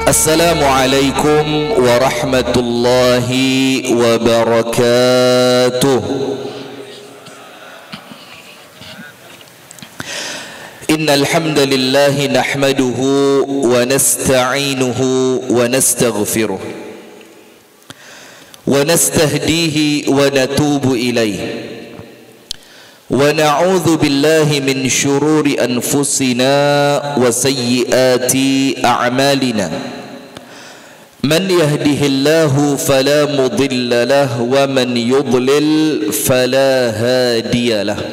Assalamualaikum warahmatullahi wabarakatuh. Innal hamdalillah nahmaduhu wa nasta'inuhu wa nastaghfiruh wa nastahdihi wa natubu ilayh wa na'udzu billahi min syururi anfusina wa sayyiati a'malina. Man yahdihillahu fala mudilla lahu wa man yudlil fala hadiya lahu.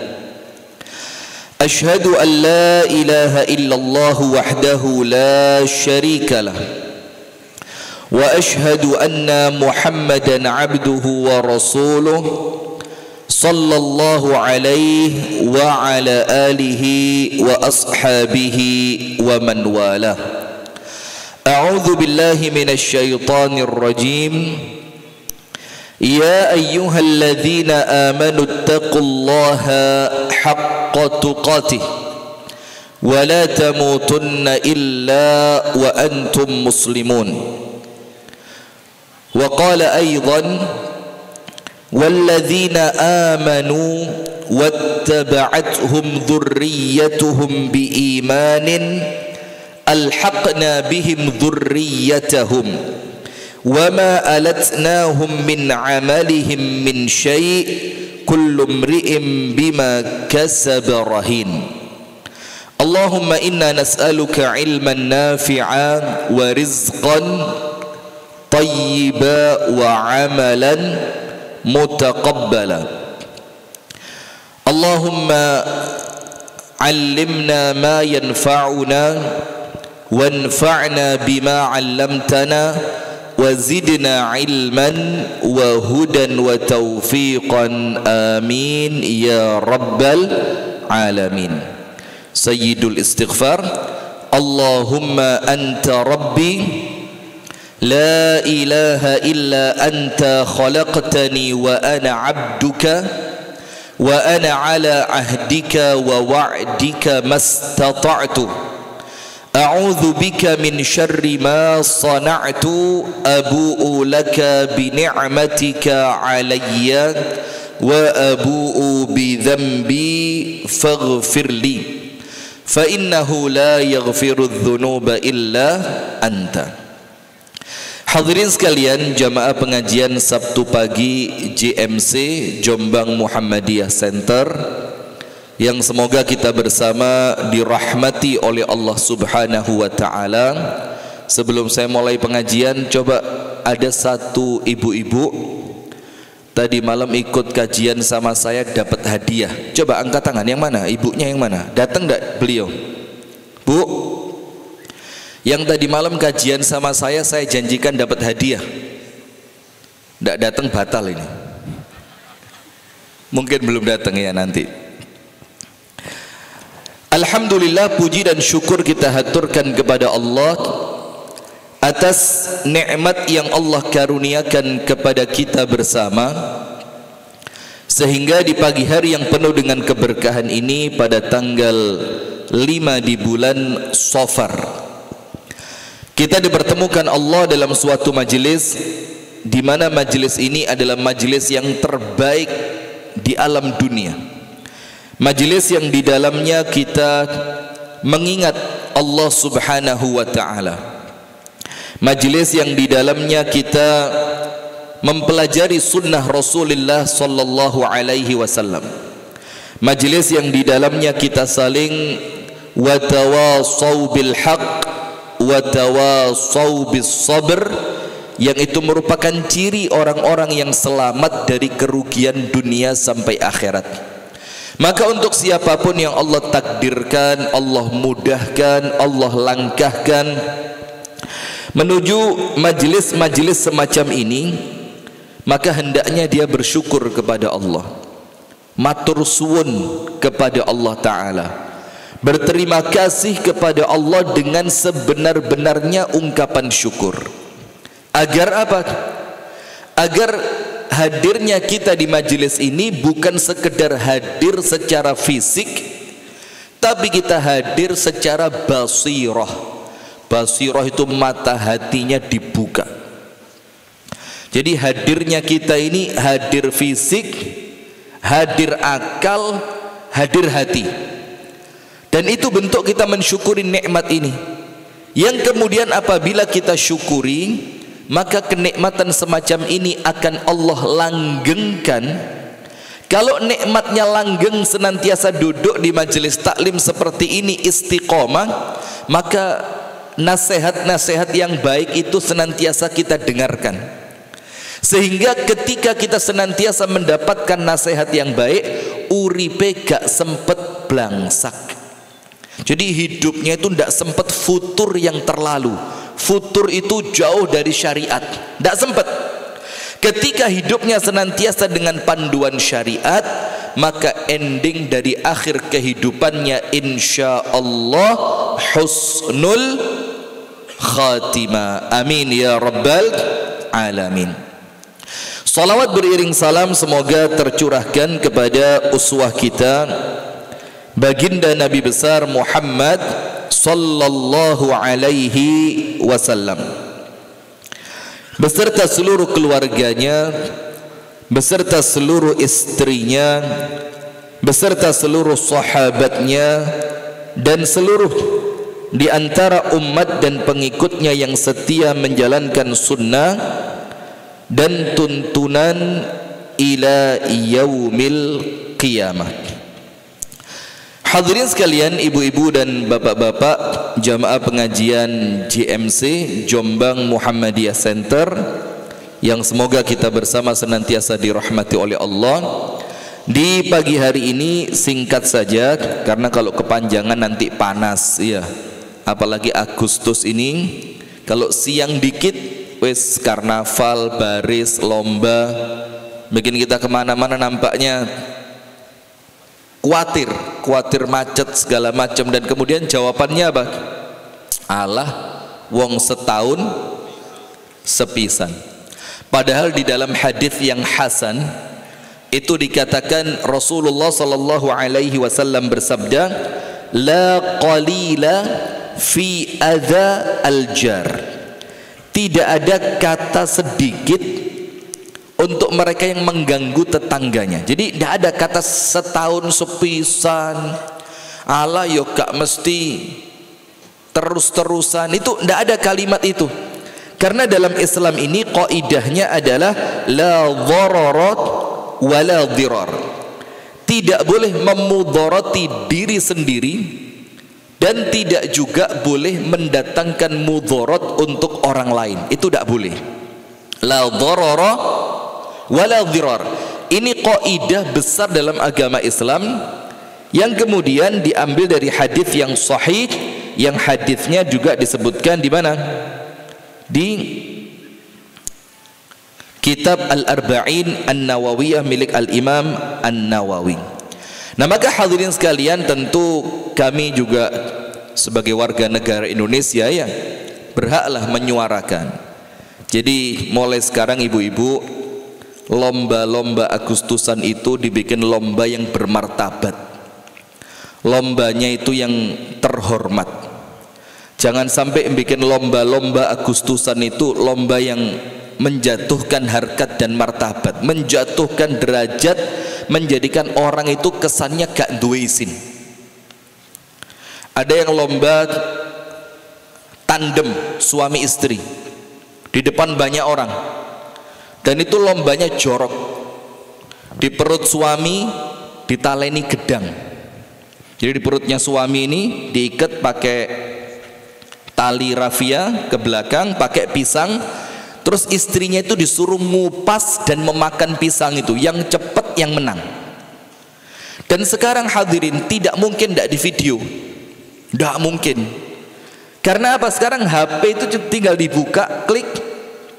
Ashhadu an la ilaha illallah wahdahu la syarika lah wa ashhadu anna Muhammadan abduhu wa rasuluh sallallahu alaihi wa ala alihi wa ashabihi wa man walah. A'udzu billahi minasy syaithanir rajim. Ya ayyuhalladzina amanu taqullaha haqqa tuqatih wa la tamutunna illa wa antum muslimun. Wa qala aidan والذين آمنوا واتبعتهم ذريتهم بإيمان ألحقنا بهم ذريتهم وما ألتناهم من عملهم من شيء كل امرئ بما كسب رهين. اللهم إنا نسألك علما نافعا ورزقا طيبا وعملا متقبلا. اللهم علمنا ما ينفعنا وانفعنا بما علمتنا وزدنا علما وهدى وتوفيقا آمين يا رب العالمين. سيد الاستغفار. اللهم أنت ربي لا إله إلا أنت خلقتني وأنا عبدك وأنا على عهدك ووعدك ما استطعت أعوذ بك من شر ما صنعت أبوء لك بنعمتك علي وأبوء بذنبي فاغفر لي فإنه لا يغفر الذنوب إلا أنت. Hadirin sekalian, jamaah pengajian Sabtu pagi JMC Jombang Muhammadiyah Center yang semoga kita bersama dirahmati oleh Allah Subhanahu wa taala. Sebelum saya mulai pengajian, coba ada satu ibu-ibu tadi malam ikut kajian sama saya dapat hadiah. Coba angkat tangan, yang mana? Ibunya yang mana? Datang enggak beliau? Bu, yang tadi malam kajian sama saya janjikan dapat hadiah. Tidak datang, batal ini. Mungkin belum datang ya nanti. Alhamdulillah, puji dan syukur kita haturkan kepada Allah atas nikmat yang Allah karuniakan kepada kita bersama, sehingga di pagi hari yang penuh dengan keberkahan ini pada tanggal 5 di bulan Safar kita dipertemukan Allah dalam suatu majelis, di mana majelis ini adalah majelis yang terbaik di alam dunia. Majelis yang di dalamnya kita mengingat Allah Subhanahu wa taala. Majelis yang di dalamnya kita mempelajari sunnah Rasulullah sallallahu alaihi wasallam. Majelis yang di dalamnya kita saling watawasau bil haqq wa tawasau bis sabr, yang itu merupakan ciri orang-orang yang selamat dari kerugian dunia sampai akhirat. Maka untuk siapapun yang Allah takdirkan, Allah mudahkan, Allah langkahkan menuju majelis-majelis semacam ini, maka hendaknya dia bersyukur kepada Allah, matur suwun kepada Allah Ta'ala, berterima kasih kepada Allah dengan sebenar-benarnya ungkapan syukur. Agar apa? Agar hadirnya kita di majelis ini bukan sekedar hadir secara fisik, tapi kita hadir secara basirah, Basirah itu mata hatinya dibuka. Jadi hadirnya kita ini hadir fisik, hadir akal, hadir hati. Dan itu bentuk kita mensyukuri nikmat ini. Yang kemudian apabila kita syukuri, maka kenikmatan semacam ini akan Allah langgengkan. Kalau nikmatnya langgeng senantiasa duduk di majelis taklim seperti ini istiqomah, maka nasihat-nasihat yang baik itu senantiasa kita dengarkan. Sehingga ketika kita senantiasa mendapatkan nasihat yang baik, uripe gak sempet blangsak. Jadi hidupnya itu tidak sempat futur yang terlalu. Futur itu jauh dari syariat, tidak sempat. Ketika hidupnya senantiasa dengan panduan syariat, maka ending dari akhir kehidupannya insya Allah husnul khatimah. Amin ya rabbal alamin. Salawat beriring salam semoga tercurahkan kepada uswah kita, baginda Nabi besar Muhammad sallallahu alaihi wasallam, beserta seluruh keluarganya, beserta seluruh istrinya, beserta seluruh sahabatnya, dan seluruh di antara umat dan pengikutnya yang setia menjalankan sunnah dan tuntunan ila yaumil qiyamah. Hadirin sekalian, ibu-ibu dan bapak-bapak jamaah pengajian JMC Jombang Muhammadiyah Center, yang semoga kita bersama senantiasa dirahmati oleh Allah. Di pagi hari ini singkat saja, karena kalau kepanjangan nanti panas ya. Apalagi Agustus ini, kalau siang dikit wes karnaval, baris, lomba, bikin kita kemana-mana nampaknya khawatir macet segala macam. Dan kemudian jawabannya apa? Alah, wong setahun sepisan. Padahal di dalam hadis yang hasan itu dikatakan Rasulullah sallallahu alaihi wasallam bersabda, la qalila fi adza al-jar. Tidak ada kata sedikit untuk mereka yang mengganggu tetangganya. Jadi tidak ada kata setahun sepisan, ala yo gak mesti terus-terusan, itu tidak ada kalimat itu. Karena dalam Islam ini kaidahnya adalah la dhararat wa la dhirar. Tidak boleh memudarati diri sendiri dan tidak juga boleh mendatangkan mudarat untuk orang lain. Itu tidak boleh. La dharara wala dhirar. Ini kaidah besar dalam agama Islam yang kemudian diambil dari hadis yang sahih, yang hadisnya juga disebutkan di mana? Di kitab Al-Arba'in An-Nawawiyah milik Al-Imam An-Nawawi. Nah, maka hadirin sekalian, tentu kami juga sebagai warga negara Indonesia ya berhaklah menyuarakan. Jadi mulai sekarang ibu-ibu, lomba-lomba Agustusan itu dibikin lomba yang bermartabat, lombanya itu yang terhormat. Jangan sampai bikin lomba-lomba Agustusan itu lomba yang menjatuhkan harkat dan martabat, menjatuhkan derajat, menjadikan orang itu kesannya gak duwe isin. Ada yang lomba tandem suami istri di depan banyak orang, dan itu lombanya jorok. Di perut suami ditaleni gedang. Jadi di perutnya suami ini diikat pakai tali rafia ke belakang, pakai pisang. Terus istrinya itu disuruh ngupas dan memakan pisang itu, yang cepat yang menang. Dan sekarang hadirin, tidak mungkin tidak di video, tidak mungkin. Karena apa? Sekarang HP itu tinggal dibuka, klik,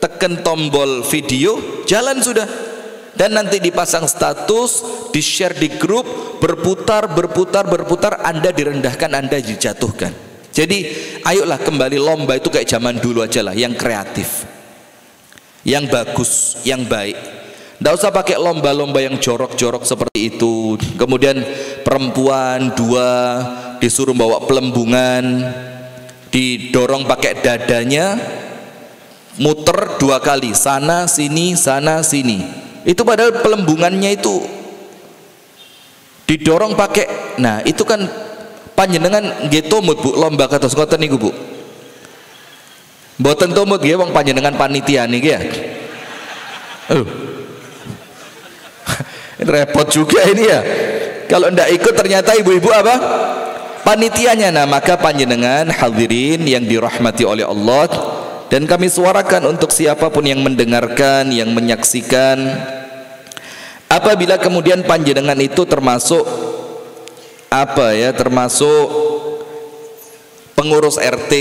tekan tombol video, jalan sudah. Dan nanti dipasang status, di share di grup, berputar, Anda direndahkan, Anda dijatuhkan. Jadi ayolah kembali lomba itu kayak zaman dulu aja lah, yang kreatif, yang bagus, yang baik. Tidak usah pakai lomba-lomba yang jorok-jorok seperti itu. Kemudian perempuan dua disuruh bawa pelembungan, didorong pakai dadanya, muter 2 kali, sana sini itu padahal pelembungannya itu didorong pakai. Nah itu kan panjenengan nggih tumut Bu lomba kados ngoten niku Bu. Mboten tumut nggih wong panjenengan panitia niki ya. Repot juga ini ya. Kalau ndak ikut ternyata ibu-ibu apa? Panitianya. Nah, maka panjenengan hadirin yang dirahmati oleh Allah, dan kami suarakan untuk siapapun yang mendengarkan, yang menyaksikan, apabila kemudian panjenengan itu termasuk apa ya, termasuk pengurus RT,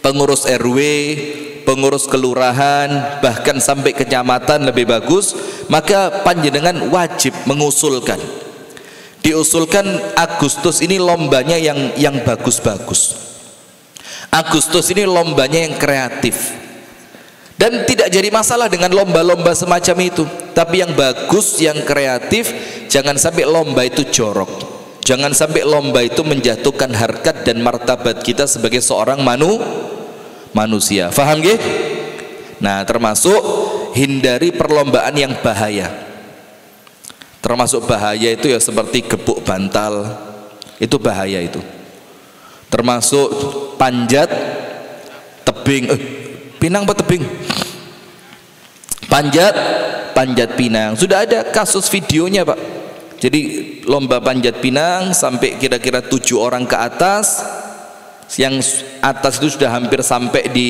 pengurus RW, pengurus kelurahan, bahkan sampai kecamatan lebih bagus, maka panjenengan wajib mengusulkan, diusulkan Agustus ini lombanya yang bagus-bagus. Agustus ini lombanya yang kreatif. Dan tidak jadi masalah dengan lomba-lomba semacam itu, tapi yang bagus, yang kreatif. Jangan sampai lomba itu jorok, jangan sampai lomba itu menjatuhkan harkat dan martabat kita sebagai seorang manusia. Faham nggih? Nah, termasuk hindari perlombaan yang bahaya. Termasuk bahaya itu ya seperti gebuk bantal, itu bahaya itu. Termasuk panjat tebing, pinang apa tebing? Panjat pinang. Sudah ada kasus videonya Pak. Jadi lomba panjat pinang sampai kira-kira 7 orang ke atas. Yang atas itu sudah hampir sampai di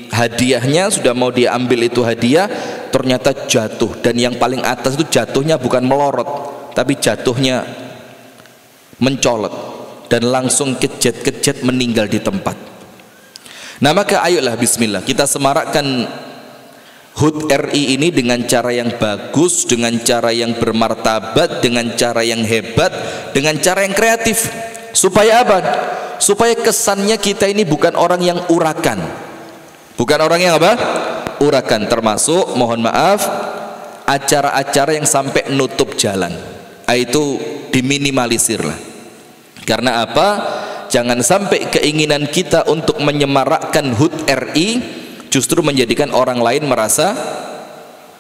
hadiahnya, sudah mau diambil itu hadiah, ternyata jatuh. Dan yang paling atas itu jatuhnya bukan melorot, tapi jatuhnya mencolot dan langsung kejet-kejet meninggal di tempat. Nah maka ayolah bismillah, kita semarakkan HUT RI ini dengan cara yang bagus, dengan cara yang bermartabat, dengan cara yang hebat, dengan cara yang kreatif. Supaya apa? Supaya kesannya kita ini bukan orang yang urakan, bukan orang yang apa? Urakan. Termasuk mohon maaf acara-acara yang sampai nutup jalan, itu diminimalisir lah. Karena apa? Jangan sampai keinginan kita untuk menyemarakkan HUT RI justru menjadikan orang lain merasa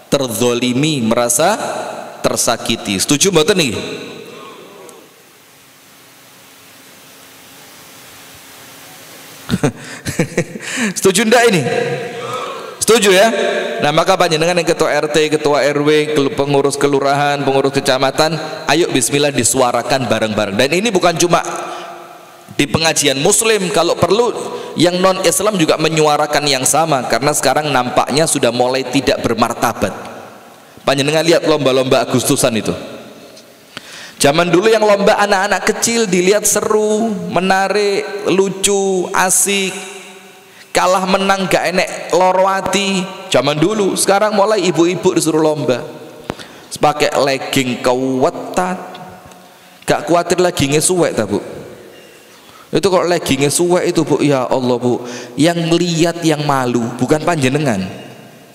terzolimi, merasa tersakiti. Setuju mboten nih? Setuju ndak ini? Setuju ya? Nah maka panjenengan yang ketua RT, ketua RW, pengurus kelurahan, pengurus kecamatan, ayo bismillah disuarakan bareng-bareng. Dan ini bukan cuma di pengajian muslim, kalau perlu yang non Islam juga menyuarakan yang sama, karena sekarang nampaknya sudah mulai tidak bermartabat. Panjenengan lihat lomba-lomba Agustusan itu. Zaman dulu yang lomba anak-anak kecil dilihat seru, menarik, lucu, asik, kalah menang gak enek loro ati. Zaman dulu. Sekarang mulai ibu-ibu disuruh lomba, pakai legging kewetat, gak khawatir leggingnya suwek tak Bu? Itu kalau leggingnya suwek itu Bu, ya Allah Bu, yang lihat yang malu bukan panjenengan,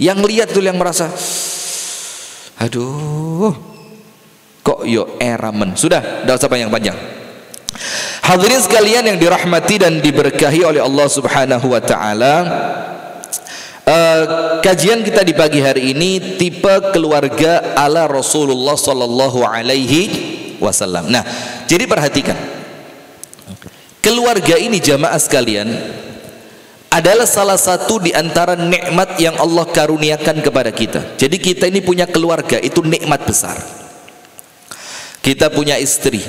yang lihat itu yang merasa aduh kok yo eramen. Sudah, tidak usah panjang-panjang. Hadirin sekalian yang dirahmati dan diberkahi oleh Allah Subhanahu wa taala, kajian kita di pagi hari ini tipe keluarga ala Rasulullah sallallahu alaihi wasallam. Nah, jadi perhatikan. Keluarga ini jamaah sekalian adalah salah satu di antara nikmat yang Allah karuniakan kepada kita. Jadi kita ini punya keluarga, itu nikmat besar. Kita punya istri,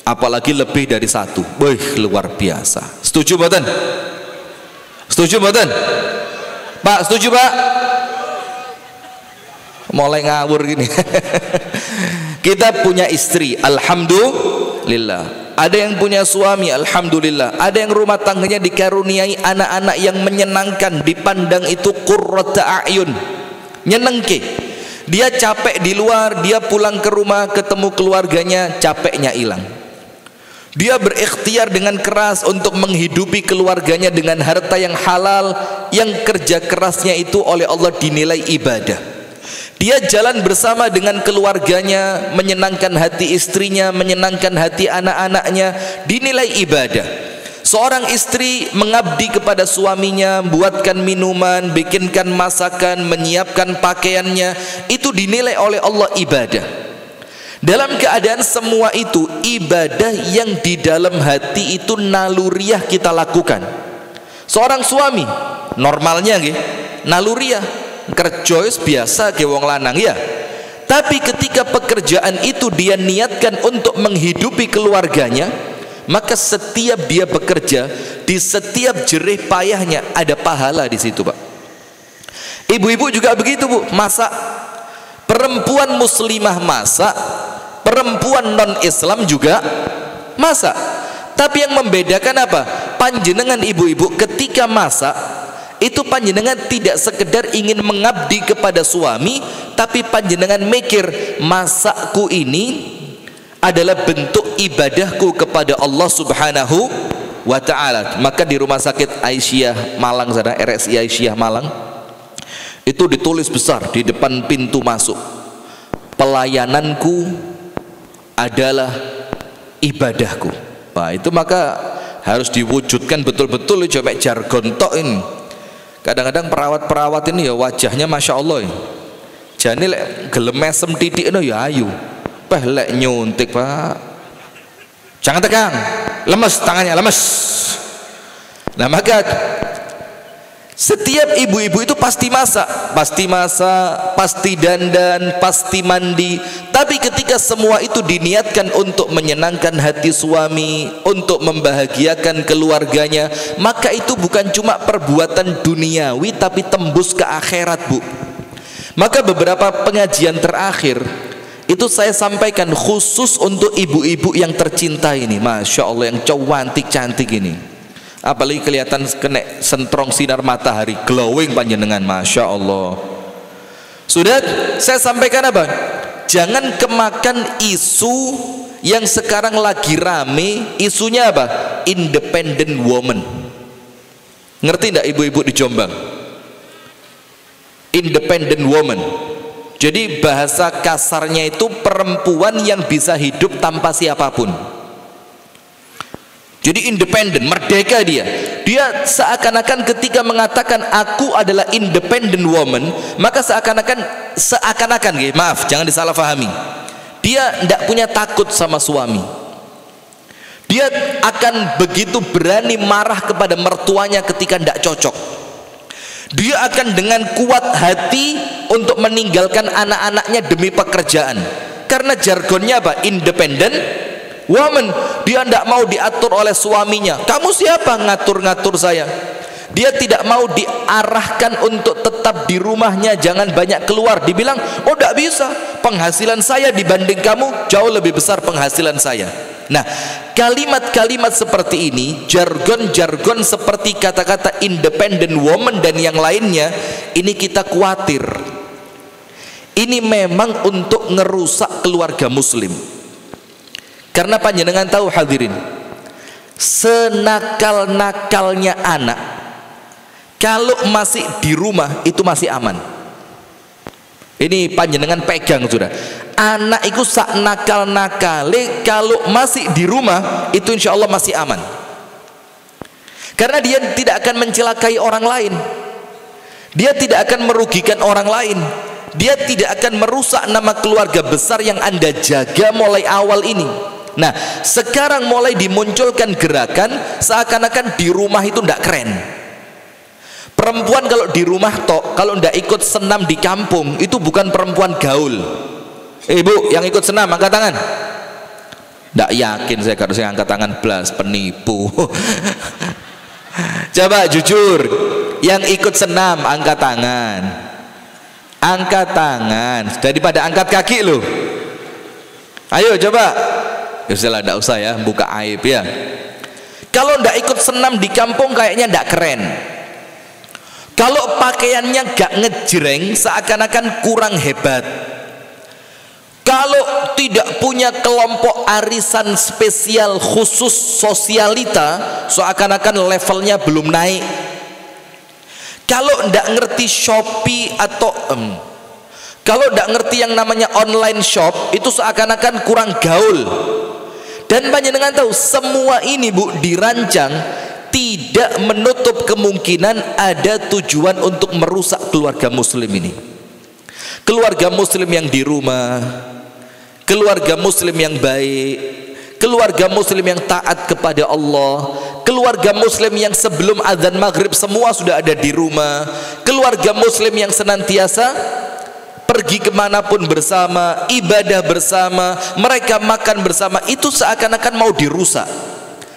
apalagi lebih dari satu, wih luar biasa. Setuju mboten? Setuju mboten? Pak, setuju Pak? Mulai ngawur gini. Kita punya istri, alhamdulillah. Ada yang punya suami, alhamdulillah. Ada yang rumah tangganya dikaruniai anak-anak yang menyenangkan, dipandang itu qurrata a'yun, nyenengke. Dia capek di luar, dia pulang ke rumah ketemu keluarganya, capeknya hilang. Dia berikhtiar dengan keras untuk menghidupi keluarganya dengan harta yang halal, yang kerja kerasnya itu oleh Allah dinilai ibadah. Dia jalan bersama dengan keluarganya, menyenangkan hati istrinya, menyenangkan hati anak-anaknya, dinilai ibadah. Seorang istri mengabdi kepada suaminya, buatkan minuman, bikinkan masakan, menyiapkan pakaiannya, itu dinilai oleh Allah ibadah. Dalam keadaan semua itu ibadah yang di dalam hati itu naluriah kita lakukan. Seorang suami normalnya nggih, naluriah kerja biasa ke wong lanang ya. Tapi ketika pekerjaan itu dia niatkan untuk menghidupi keluarganya, maka setiap dia bekerja, di setiap jerih payahnya ada pahala di situ, Pak. Ibu-ibu juga begitu, Bu, masak. Perempuan muslimah masak, perempuan non-Islam juga masak. Tapi yang membedakan apa? Panjenengan ibu-ibu ketika masak itu panjenengan tidak sekedar ingin mengabdi kepada suami, tapi panjenengan mikir masakku ini adalah bentuk ibadahku kepada Allah Subhanahu wa ta'ala. Maka di rumah sakit Aisyah Malang sana, RSI Aisyah Malang, itu ditulis besar di depan pintu masuk, pelayananku adalah ibadahku. Nah itu maka harus diwujudkan betul-betul. Coba jargon tok ini. Kadang-kadang perawat-perawat ini ya wajahnya Masya Allah ya. Jani lek gelem mesem titik no ya ayu. Lek nyuntik, Pak, jangan tegang, lemes tangannya, lemes. Nah maka setiap ibu-ibu itu pasti masak, pasti dandan, pasti mandi. Tapi ketika semua itu diniatkan untuk menyenangkan hati suami, untuk membahagiakan keluarganya, maka itu bukan cuma perbuatan duniawi, tapi tembus ke akhirat, Bu. Maka beberapa pengajian terakhir itu saya sampaikan khusus untuk ibu-ibu yang tercinta ini, Masya Allah, yang cantik-cantik ini, apalagi kelihatan kena sentrong sinar matahari, glowing panjenengan, Masya Allah. Sudah saya sampaikan apa? Jangan kemakan isu yang sekarang lagi rame, isunya apa? Independent woman. Ngerti enggak ibu-ibu di Jombang? Independent woman. Jadi bahasa kasarnya itu perempuan yang bisa hidup tanpa siapapun. Jadi independen, merdeka dia. Dia seakan-akan ketika mengatakan aku adalah independent woman, maka seakan-akan, maaf, jangan disalahpahami. Dia tidak punya takut sama suami. Dia akan begitu berani marah kepada mertuanya ketika tidak cocok. Dia akan dengan kuat hati untuk meninggalkan anak-anaknya demi pekerjaan. Karena jargonnya apa? Independent woman. Dia tidak mau diatur oleh suaminya. Kamu siapa ngatur-ngatur saya? Dia tidak mau diarahkan untuk tetap di rumahnya, jangan banyak keluar. Dibilang, oh tidak bisa, penghasilan saya dibanding kamu jauh lebih besar penghasilan saya. Nah, kalimat-kalimat seperti ini, jargon-jargon seperti kata-kata independent woman dan yang lainnya, ini kita khawatir. Ini memang untuk ngerusak keluarga muslim. Karena panjenengan tahu hadirin, senakal-nakalnya anak, kalau masih di rumah itu masih aman. Ini panjenengan pegang sudah. Anak itu sak nakal-nakale kalau masih di rumah itu insya Allah masih aman. Karena dia tidak akan mencelakai orang lain. Dia tidak akan merugikan orang lain. Dia tidak akan merusak nama keluarga besar yang Anda jaga mulai awal ini. Nah, sekarang mulai dimunculkan gerakan seakan-akan di rumah itu tidak keren. Perempuan kalau di rumah tok, kalau tidak ikut senam di kampung, itu bukan perempuan gaul. Ibu yang ikut senam angkat tangan. Tidak yakin saya kalau saya angkat tangan, belas penipu. Coba jujur, yang ikut senam angkat tangan. Angkat tangan daripada angkat kaki loh. Ayo coba. Ya sudah, tidak usah ya buka aib ya. Kalau tidak ikut senam di kampung kayaknya tidak keren. Kalau pakaiannya gak ngejreng seakan-akan kurang hebat. Kalau tidak punya kelompok arisan spesial khusus sosialita, seakan-akan levelnya belum naik. Kalau tidak ngerti Shopee atau kalau tidak ngerti yang namanya online shop, itu seakan-akan kurang gaul. Dan panjenengan tahu semua ini Bu dirancang tidak menutup kemungkinan ada tujuan untuk merusak keluarga muslim ini. Keluarga muslim yang di rumah, keluarga muslim yang baik, keluarga muslim yang taat kepada Allah, keluarga muslim yang sebelum azan maghrib semua sudah ada di rumah, keluarga muslim yang senantiasa pergi kemanapun bersama, ibadah bersama, mereka makan bersama, itu seakan-akan mau dirusak.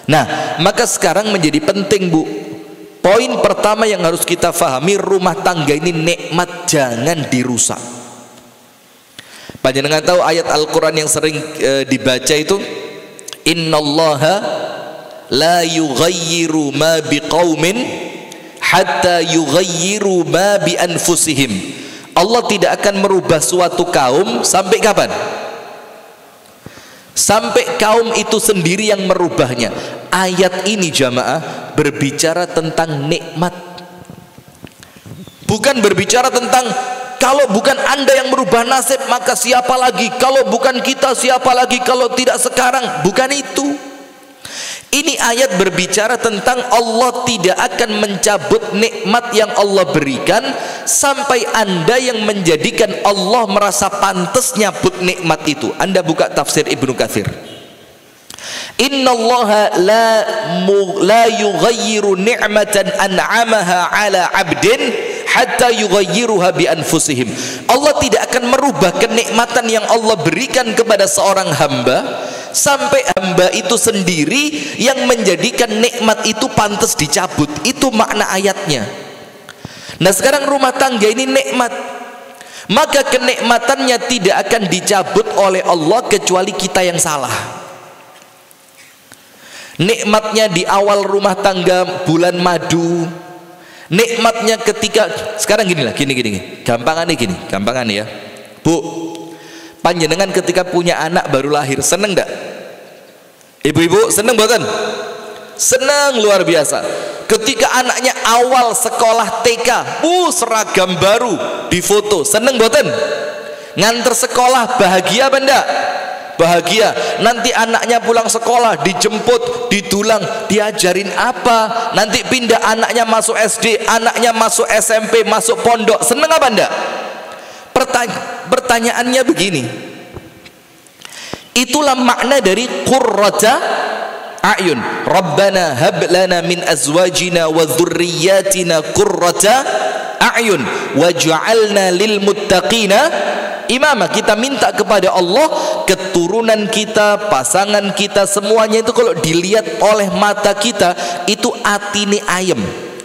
Nah, maka sekarang menjadi penting Bu, poin pertama yang harus kita fahami, rumah tangga ini nikmat, jangan dirusak. Panjenengan tahu ayat Al-Quran yang sering dibaca itu, innallaha la yughayyiru ma biqaumin hatta yughayyiru ma bi anfusihim. Allah tidak akan merubah suatu kaum sampai kapan? Sampai kaum itu sendiri yang merubahnya. Ayat ini jamaah berbicara tentang nikmat, bukan berbicara tentang kalau bukan Anda yang merubah nasib maka siapa lagi, kalau bukan kita siapa lagi, kalau tidak sekarang. Bukan itu. Ini ayat berbicara tentang Allah tidak akan mencabut nikmat yang Allah berikan sampai Anda yang menjadikan Allah merasa pantas nyabut nikmat itu. Anda buka tafsir Ibnu Katsir, innallaha la yughayyiru ni'matan an'amaha ala 'abdin hatta yughayyiruha bi anfusihim. Allah tidak akan merubah kenikmatan yang Allah berikan kepada seorang hamba sampai hamba itu sendiri yang menjadikan nikmat itu pantas dicabut. Itu makna ayatnya. Nah, sekarang rumah tangga ini nikmat, maka kenikmatannya tidak akan dicabut oleh Allah kecuali kita yang salah. Nikmatnya di awal rumah tangga bulan madu, nikmatnya ketika sekarang gini, gampangan ya Bu, panjenengan ketika punya anak baru lahir seneng enggak? Ibu-ibu seneng mboten? Seneng luar biasa. Ketika anaknya awal sekolah TK, seragam baru difoto, seneng mboten? Nganter sekolah bahagia apa enggak? Bahagia. Nanti anaknya pulang sekolah dijemput, didulang, diajarin apa, nanti pindah anaknya masuk SD, anaknya masuk SMP, masuk pondok, seneng apa enggak? Pertanyaannya begini, itulah makna dari qurrata a'yun. Rabbana hab lana min azwajina wa dzurriyyatina qurrata a'yun waj'alna lil muttaqina imama. Kita minta kepada Allah keturunan kita, pasangan kita, semuanya itu kalau dilihat oleh mata kita itu atine ayem.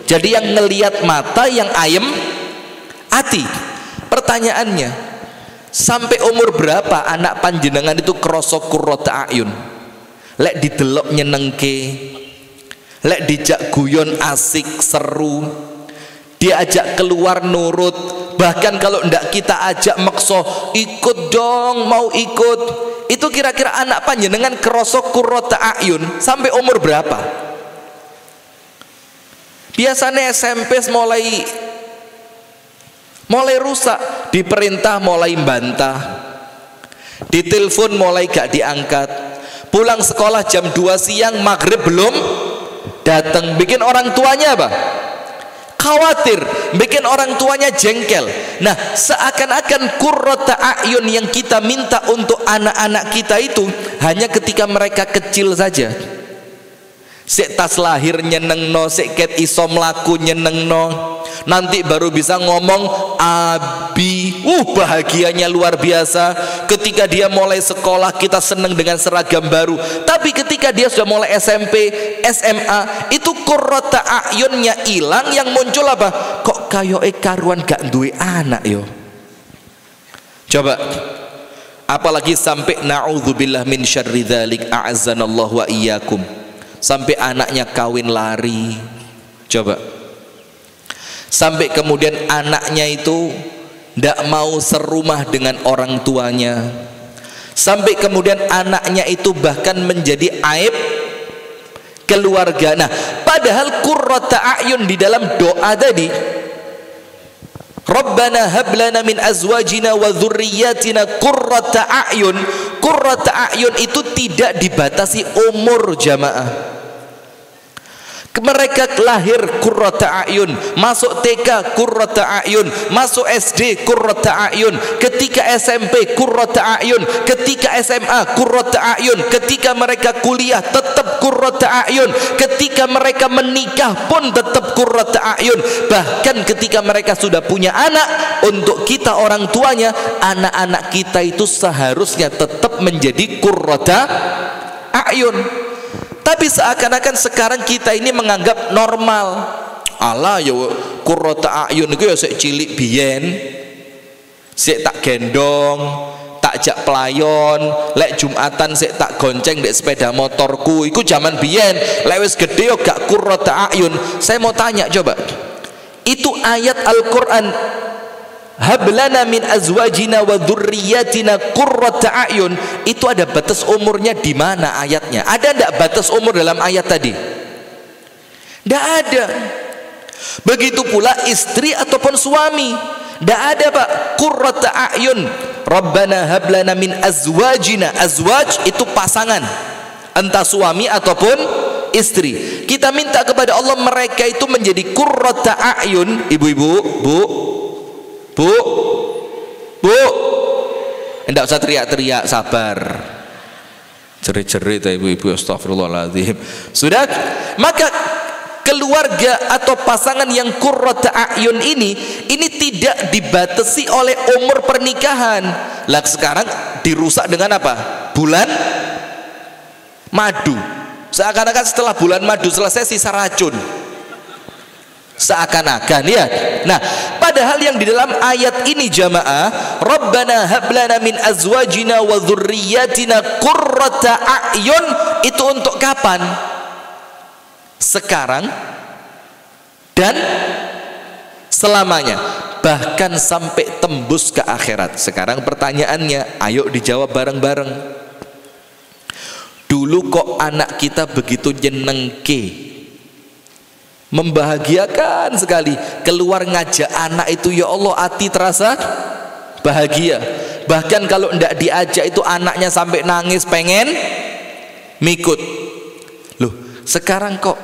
Jadi yang ngelihat mata, yang ayem hati. Pertanyaannya, sampai umur berapa anak panjenengan itu krasa qurrata a'yun? Lek didelok nyenengke, lek dijak guyon asik seru, diajak keluar nurut, bahkan kalau ndak kita ajak makso ikut dong, mau ikut. Itu kira-kira anak panjenengan krasa qurrata a'yun sampai umur berapa? Biasanya SMP mulai rusak, diperintah mulai bantah, ditelepon mulai gak diangkat, pulang sekolah jam 2 siang, maghrib belum datang, bikin orang tuanya apa? Khawatir, bikin orang tuanya jengkel. Nah, seakan-akan qurrata a'yun yang kita minta untuk anak-anak kita itu hanya ketika mereka kecil saja. Sik tas lahir nyenengno, sik ket iso mlaku nyenengno, nanti baru bisa ngomong abi. Bahagianya luar biasa. Ketika dia mulai sekolah kita seneng dengan seragam baru. Tapi ketika dia sudah mulai SMP, SMA, itu qurrata a'yunnya hilang. Yang muncul apa? Kok kayoke karuan gak duwe anak yo. Coba, apalagi sampai na'udzubillah min syarri dzalik, a'azzanallahu wa iyyakum, sampai anaknya kawin lari. Coba, sampai kemudian anaknya itu tidak mau serumah dengan orang tuanya, sampai kemudian anaknya itu bahkan menjadi aib keluarga. Nah, padahal qurrata a'yun di dalam doa tadi Rabbana hab lana min azwajina wa dzurriyyatina qurrata a'yun. Qurrata a'yun itu tidak dibatasi umur jamaah. Mereka lahir qurrata a'yun, masuk TK qurrata a'yun, masuk SD qurrata a'yun, ketika SMP qurrata a'yun, ketika SMA qurrata a'yun, ketika mereka kuliah tetap qurrata a'yun, ketika mereka menikah pun tetap qurrata a'yun. Bahkan ketika mereka sudah punya anak, untuk kita orang tuanya, anak-anak kita itu seharusnya tetap menjadi qurrata a'yun. Tapi seakan-akan sekarang kita ini menganggap normal. Alah ya qurrata a'yun iku ya sik cilik biyen. Sik tak gendong, tak jak pelayon, lek Jumatan sik tak gonceng ndek sepeda motorku. Iku zaman biyen. Lek wis gede yo gak qurrata a'yun. Saya mau tanya coba. Itu ayat Al-Qur'an hablana min azwajina wa dzurriyyatina qurrata a'yun, itu ada batas umurnya di mana ayatnya? Ada enggak batas umur dalam ayat tadi? Enggak ada. Begitu pula istri ataupun suami, enggak ada Pak. Qurrata a'yun. Rabbana hablana min azwajina. Azwaj itu pasangan, entah suami ataupun istri. Kita minta kepada Allah mereka itu menjadi qurrata a'yun. Ibu-ibu, Bu, enggak usah teriak-teriak, sabar. Cerit-cerit ibu-ibu, astagfirullahaladzim. Sudah, maka keluarga atau pasangan yang qurrata a'yun ini tidak dibatasi oleh umur pernikahan. Lah sekarang dirusak dengan apa? Bulan madu. Seakan-akan setelah bulan madu selesai sisa racun. Seakan-akan ya. Nah, padahal yang di dalam ayat ini jamaah, Rabbana hablana min azwajina wa dzurriyyatina qurrata a'yun, itu untuk kapan? Sekarang dan selamanya, bahkan sampai tembus ke akhirat. Sekarang pertanyaannya, ayo dijawab bareng-bareng. Dulu kok anak kita begitu nyenengke, membahagiakan sekali, keluar ngajak anak itu, ya Allah hati terasa bahagia. Bahkan kalau ndak diajak itu anaknya sampai nangis pengen mikut. Loh, sekarang kok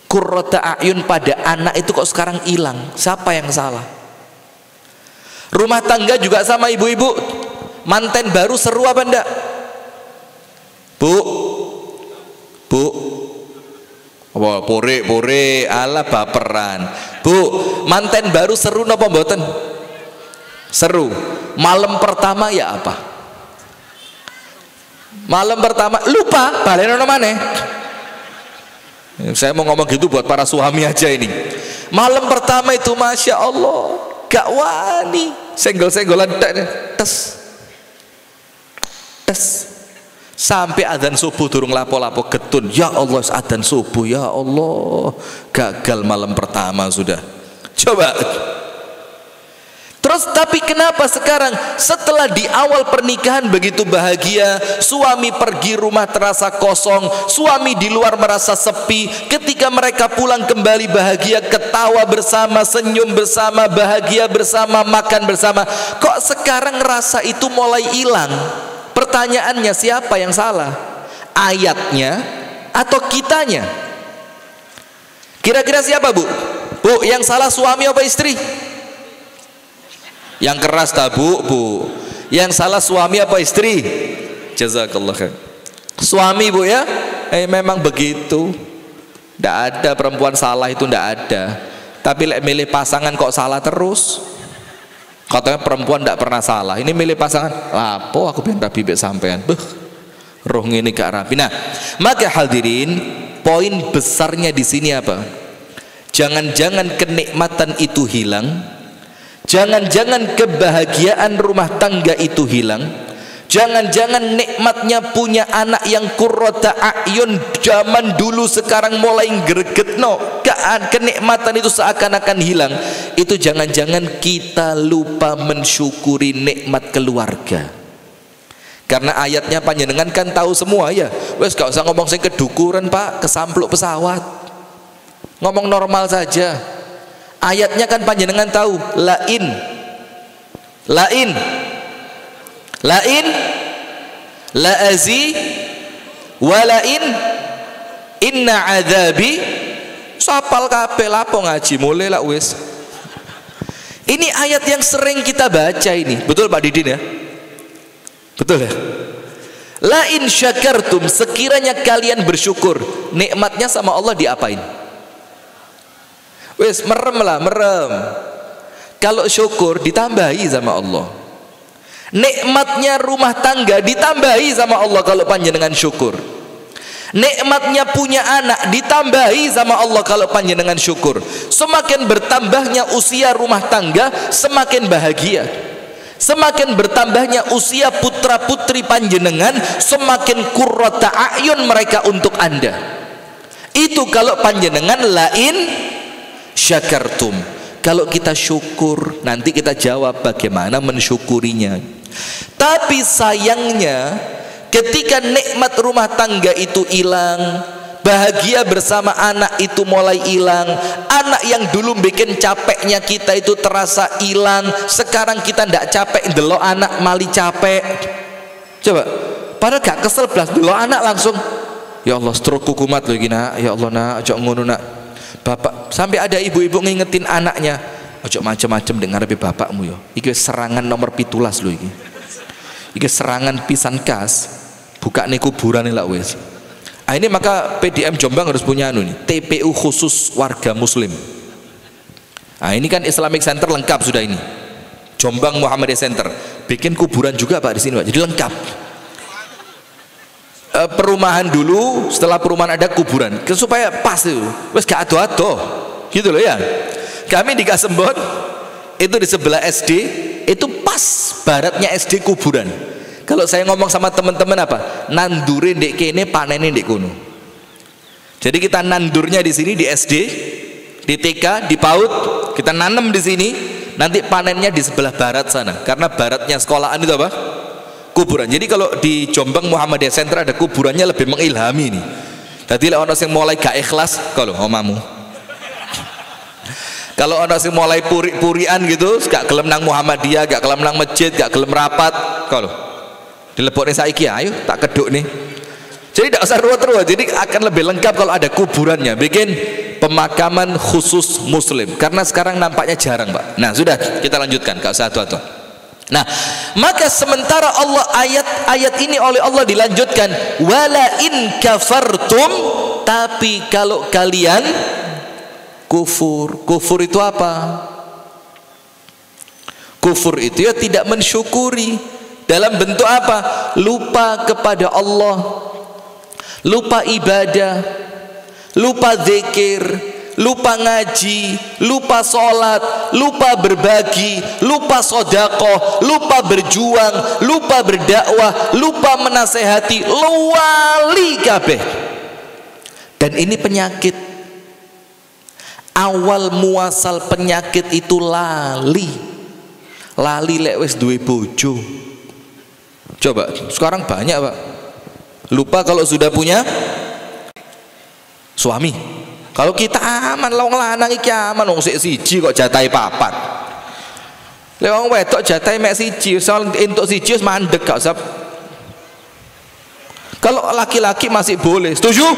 qurrata a'yun pada anak itu kok sekarang hilang? Siapa yang salah? Rumah tangga juga sama ibu-ibu. Manten baru seru apa ndak? Bu apa pore ala baperan. Bu, manten baru seru napa mboten? Seru. Malam pertama ya apa? Malam pertama lupa, balenono maneh. Saya mau ngomong gitu buat para suami aja ini. Malam pertama itu Masya Allah, gak wani, senggol-senggolan tes sampai adzan subuh durung lapo-lapo getun. Ya Allah, adzan subuh, ya Allah, gagal malam pertama sudah. Coba. Terus tapi kenapa sekarang setelah di awal pernikahan begitu bahagia, suami pergi rumah terasa kosong, suami di luar merasa sepi, ketika mereka pulang kembali bahagia, ketawa bersama, senyum bersama, bahagia bersama, makan bersama, kok sekarang rasa itu mulai hilang? Pertanyaannya, siapa yang salah? Ayatnya atau kitanya? Kira-kira siapa Bu? Bu, yang salah suami apa istri? Yang keras tak Bu? Yang salah suami apa istri? Jazakallah khair. Suami Bu ya? Memang begitu. Tidak ada perempuan salah itu, tidak ada. Tapi milih pasangan kok salah terus? Katanya perempuan tidak pernah salah. Ini milih pasangan, lapo aku pengen rapi bek sampean. Roh ini gak rapi. Nah, maka hadirin, poin besarnya di sini apa? Jangan-jangan kenikmatan itu hilang. Jangan-jangan kebahagiaan rumah tangga itu hilang. Jangan-jangan nikmatnya punya anak yang qurrata a'yun zaman dulu sekarang mulai gregetno. Kenikmatan itu seakan-akan hilang. Itu jangan-jangan kita lupa mensyukuri nikmat keluarga. Karena ayatnya panjenengan kan tahu semua ya. Wes gak usah ngomong sing kedukuran Pak, kesampluk pesawat. Ngomong normal saja. Ayatnya kan panjenengan tahu, lain la'azi walain inna adzabi sapal kabeh lapo ngaji mulai lah wis. Ini ayat yang sering kita baca ini. Betul Pak Didin ya? Betul ya? La in syakartum, sekiranya kalian bersyukur, nikmatnya sama Allah diapain? Wis merem lah, merem. Kalau syukur ditambahi sama Allah. Nikmatnya rumah tangga ditambahi sama Allah kalau panjenengan syukur. Nikmatnya punya anak ditambahi sama Allah kalau panjenengan syukur. Semakin bertambahnya usia rumah tangga, semakin bahagia. Semakin bertambahnya usia putra putri panjenengan, semakin qurrata a'yun mereka untuk Anda. Itu kalau panjenengan lain syakartum. Kalau kita syukur, nanti kita jawab bagaimana mensyukurinya. Tapi sayangnya ketika nikmat rumah tangga itu hilang, bahagia bersama anak itu mulai hilang, anak yang dulu bikin capeknya kita itu terasa hilang, sekarang kita ndak capek ndelok anak mali capek. Coba, padahal gak kesel belas ndelok anak langsung, ya Allah stroke kumat lagi nak, ya Allah nak, ojo ngono nak. Bapak, sampai ada ibu-ibu ngingetin anaknya, ojo macem-macem dengar ngarepe bapakmu yo. Iki serangan nomor 17 lho iki. Iki serangan pisan kas, buka nih kuburan lah wes. Ini maka PDM Jombang harus punya nih, TPU khusus warga muslim. Ini kan Islamic Center lengkap sudah ini. Jombang Muhammadiyah Center, bikin kuburan juga Pak di sini Pak. Jadi lengkap. Perumahan dulu, setelah perumahan ada kuburan, supaya pas itu. Wes gak ado-ado, gitu loh ya. Kami di Kasembon itu di sebelah SD, itu pas baratnya SD kuburan. Kalau saya ngomong sama teman-teman apa? Nandurin dek kene, panenin dek kuno. Jadi kita nandurnya di sini di SD, di TK, di PAUD, kita nanam di sini, nanti panennya di sebelah barat sana. Karena baratnya sekolahan itu apa? Kuburan. Jadi kalau di Jombang Muhammadiyah Center ada kuburannya lebih mengilhami nih. Jadi orang yang mulai gak ikhlas kalau omamu. Kalau orang yang mulai puri-purian gitu, gak gelem nang Muhammadiyah, gak gelem nang masjid, gak gelem rapat, kalau dilebokne saiki ayo tak keduk nih. Jadi tidak usah ruwet-ruwet. Jadi akan lebih lengkap kalau ada kuburannya. Bikin pemakaman khusus muslim. Karena sekarang nampaknya jarang Pak. Nah sudah kita lanjutkan. Gak usah atu-atu. Nah maka sementara Allah ayat ini oleh Allah dilanjutkan, wala in kafartum, tapi kalau kalian kufur. Kufur itu apa? Kufur itu ya tidak mensyukuri. Dalam bentuk apa? Lupa kepada Allah, lupa ibadah, lupa zikir, lupa ngaji, lupa sholat, lupa berbagi, lupa sodakoh, lupa berjuang, lupa berdakwah, lupa menasehati, luwali kabeh. Dan ini penyakit. Awal muasal penyakit itu lali. Lali lek wis duwe bojo. Coba, sekarang banyak Pak. Lupa kalau sudah punya suami. Kalau kita aman, wong lanang iki aman, wong siji kok jatahe papat. Lek wong wedok jatahe mek siji, soal entuk siji wis mandek gak usah. Kalau laki-laki masih boleh, setuju?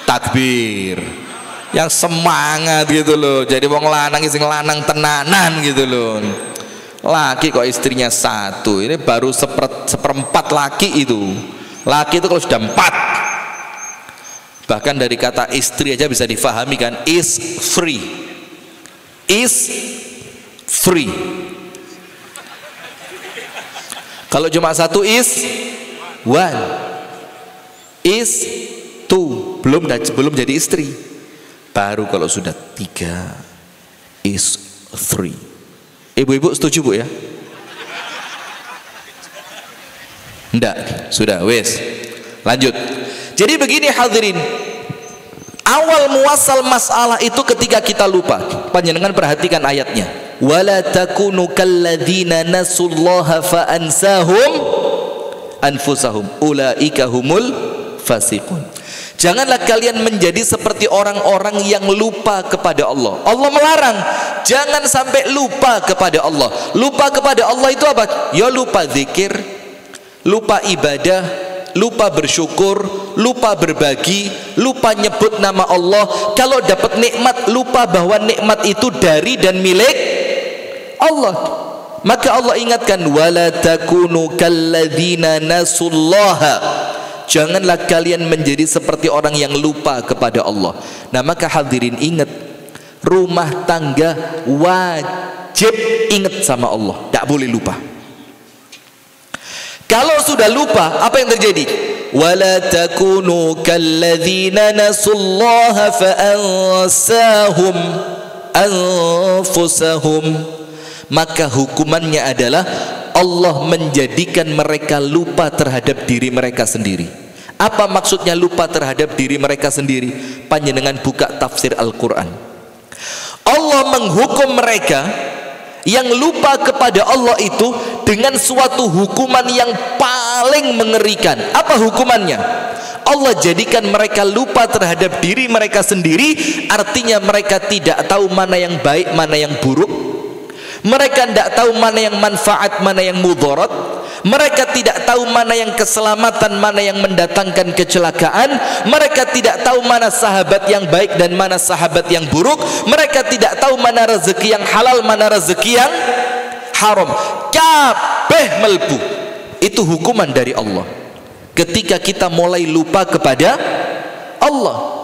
Takbir. Yang semangat gitu loh. Jadi wong lanang sing lanang tenanan gitu loh. Laki kok istrinya satu, ini baru seperempat laki itu. Laki itu kalau sudah 4, bahkan dari kata istri aja bisa difahami kan, is free, is free. Kalau cuma satu is one, is two, belum jadi istri. Baru kalau sudah 3 is 3. Ibu-ibu setuju Bu ya? Enggak, sudah wes. Lanjut. Jadi begini hadirin, awal muasal masalah itu ketika kita lupa. Panjenengan perhatikan ayatnya. Wala takunu kalladzina nasullaha fa ansahum anfusahum ulaika humul fasiqun. Janganlah kalian menjadi seperti orang-orang yang lupa kepada Allah. Allah melarang jangan sampai lupa kepada Allah. Lupa kepada Allah itu apa? Ya lupa zikir, lupa ibadah, lupa bersyukur, lupa berbagi, lupa nyebut nama Allah. Kalau dapat nikmat, lupa bahwa nikmat itu dari dan milik Allah. Maka Allah ingatkan, wala takunu kalladzina nasullaha. Janganlah kalian menjadi seperti orang yang lupa kepada Allah. Nah, maka hadirin ingat, rumah tangga wajib ingat sama Allah, tak boleh lupa. Kalau sudah lupa, apa yang terjadi? Wala takunu kalladzina nasullaha fa ansahum anfusahum. Maka hukumannya adalah Allah menjadikan mereka lupa terhadap diri mereka sendiri. Apa maksudnya lupa terhadap diri mereka sendiri? Panjenengan buka tafsir Al-Quran. Allah menghukum mereka yang lupa kepada Allah itu dengan suatu hukuman yang paling mengerikan. Apa hukumannya? Allah jadikan mereka lupa terhadap diri mereka sendiri. Artinya mereka tidak tahu mana yang baik, mana yang buruk. Mereka tidak tahu mana yang manfaat, mana yang mudarat. Mereka tidak tahu mana yang keselamatan, mana yang mendatangkan kecelakaan. Mereka tidak tahu mana sahabat yang baik dan mana sahabat yang buruk. Mereka tidak tahu mana rezeki yang halal, mana rezeki yang haram. Kabeh melbu. Itu hukuman dari Allah ketika kita mulai lupa kepada Allah.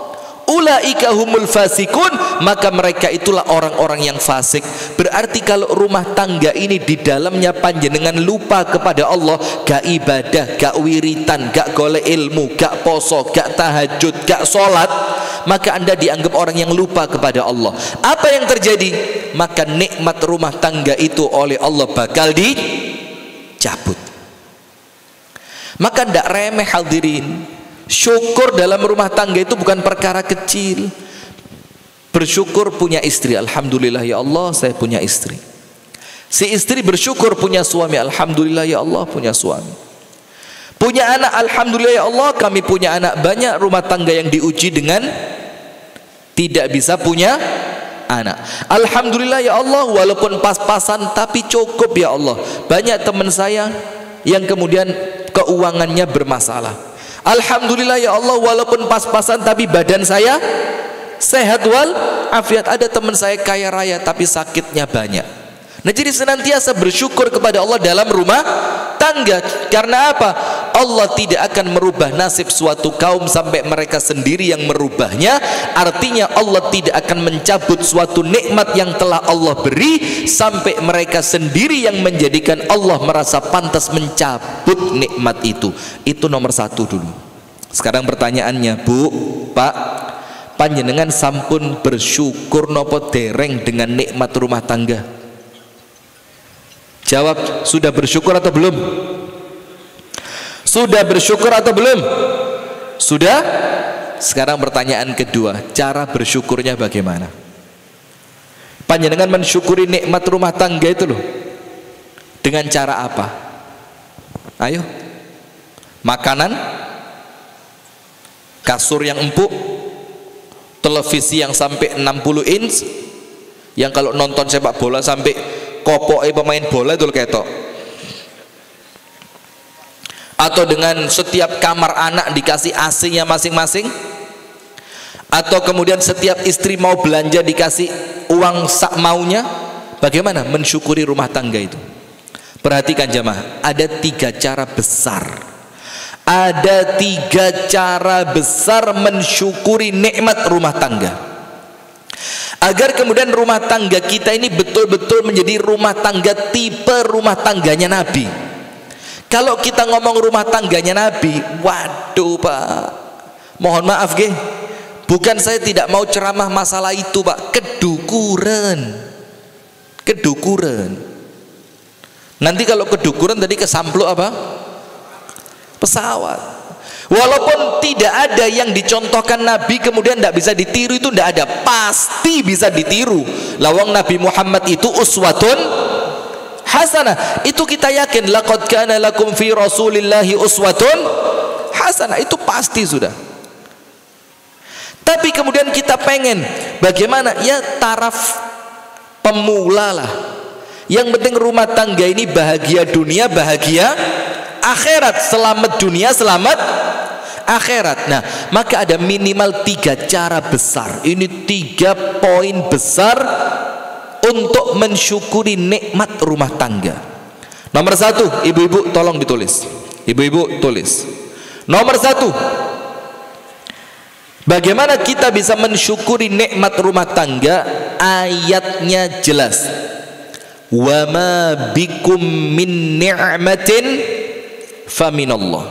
Ulaika humul fasikun, maka mereka itulah orang-orang yang fasik. Berarti kalau rumah tangga ini di dalamnya panjenengan lupa kepada Allah, gak ibadah, gak wiritan, gak golek ilmu, gak poso, gak tahajud, gak sholat, maka anda dianggap orang yang lupa kepada Allah. Apa yang terjadi? Maka nikmat rumah tangga itu oleh Allah bakal dicabut. Maka tidak remeh hadirin. Syukur dalam rumah tangga itu bukan perkara kecil. Bersyukur punya istri, alhamdulillah ya Allah saya punya istri. Si istri bersyukur punya suami, alhamdulillah ya Allah punya suami. Punya anak, alhamdulillah ya Allah kami punya anak banyak. Rumah tangga yang diuji dengan tidak bisa punya anak, alhamdulillah ya Allah walaupun pas-pasan tapi cukup ya Allah. Banyak teman saya yang kemudian keuangannya bermasalah, alhamdulillah ya Allah walaupun pas-pasan tapi badan saya sehat wal afiat. Ada teman saya kaya raya tapi sakitnya banyak. Nah, jadi senantiasa bersyukur kepada Allah dalam rumah tangga. Karena apa? Allah tidak akan merubah nasib suatu kaum sampai mereka sendiri yang merubahnya. Artinya Allah tidak akan mencabut suatu nikmat yang telah Allah beri sampai mereka sendiri yang menjadikan Allah merasa pantas mencabut nikmat itu. Itu nomor satu dulu. Sekarang pertanyaannya, Bu, Pak, panjenengan sampun bersyukur nopo dereng dengan nikmat rumah tangga? Jawab, sudah bersyukur atau belum? Sudah bersyukur atau belum? Sudah? Sekarang pertanyaan kedua, cara bersyukurnya bagaimana? Panjenengan mensyukuri nikmat rumah tangga itu loh dengan cara apa? Ayo. Makanan, kasur yang empuk, televisi yang sampai 60 inch, yang kalau nonton sepak bola sampai kopok pemain bola itu ketok. Atau dengan setiap kamar anak dikasih AC-nya masing-masing, atau kemudian setiap istri mau belanja dikasih uang sak maunya. Bagaimana mensyukuri rumah tangga itu? Perhatikan jamaah, ada 3 cara besar. Ada 3 cara besar mensyukuri nikmat rumah tangga, agar kemudian rumah tangga kita ini betul-betul menjadi rumah tangga tipe rumah tangganya Nabi. Kalau kita ngomong rumah tangganya Nabi, waduh Pak, mohon maaf ge, bukan saya tidak mau ceramah masalah itu Pak, kedukuran. Nanti kalau kedukuran tadi kesampluk apa? Pesawat. Walaupun tidak ada yang dicontohkan Nabi kemudian tidak bisa ditiru, itu tidak ada, pasti bisa ditiru. Lawang Nabi Muhammad itu uswatun hasanah, itu kita yakin. Laqad kana lakum fi rasulillahi uswatun hasanah, itu pasti sudah. Tapi kemudian kita pengen bagaimana? Ya taraf pemula lah. Yang penting rumah tangga ini bahagia dunia, bahagia akhirat, selamat dunia, selamat akhirat. Nah, maka ada minimal 3 cara besar. Ini 3 poin besar untuk mensyukuri nikmat rumah tangga. Nomor 1, ibu-ibu tolong ditulis. Ibu-ibu tulis. Nomor 1, bagaimana kita bisa mensyukuri nikmat rumah tangga? Ayatnya jelas. Wa ma bikum min ni'matin faminallah.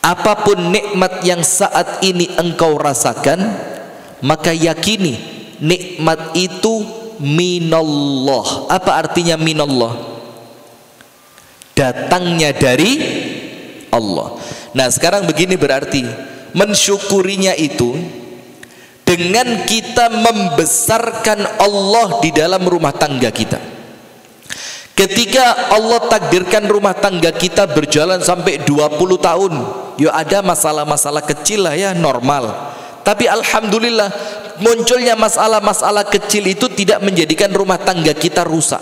Apapun nikmat yang saat ini engkau rasakan, maka yakini nikmat itu minallah. Apa artinya minallah? Datangnya dari Allah. Nah, sekarang begini, berarti mensyukurinya itu dengan kita membesarkan Allah di dalam rumah tangga kita. Ketika Allah takdirkan rumah tangga kita berjalan sampai 20 tahun, ya ada masalah-masalah kecil lah ya, normal. Tapi alhamdulillah munculnya masalah-masalah kecil itu tidak menjadikan rumah tangga kita rusak.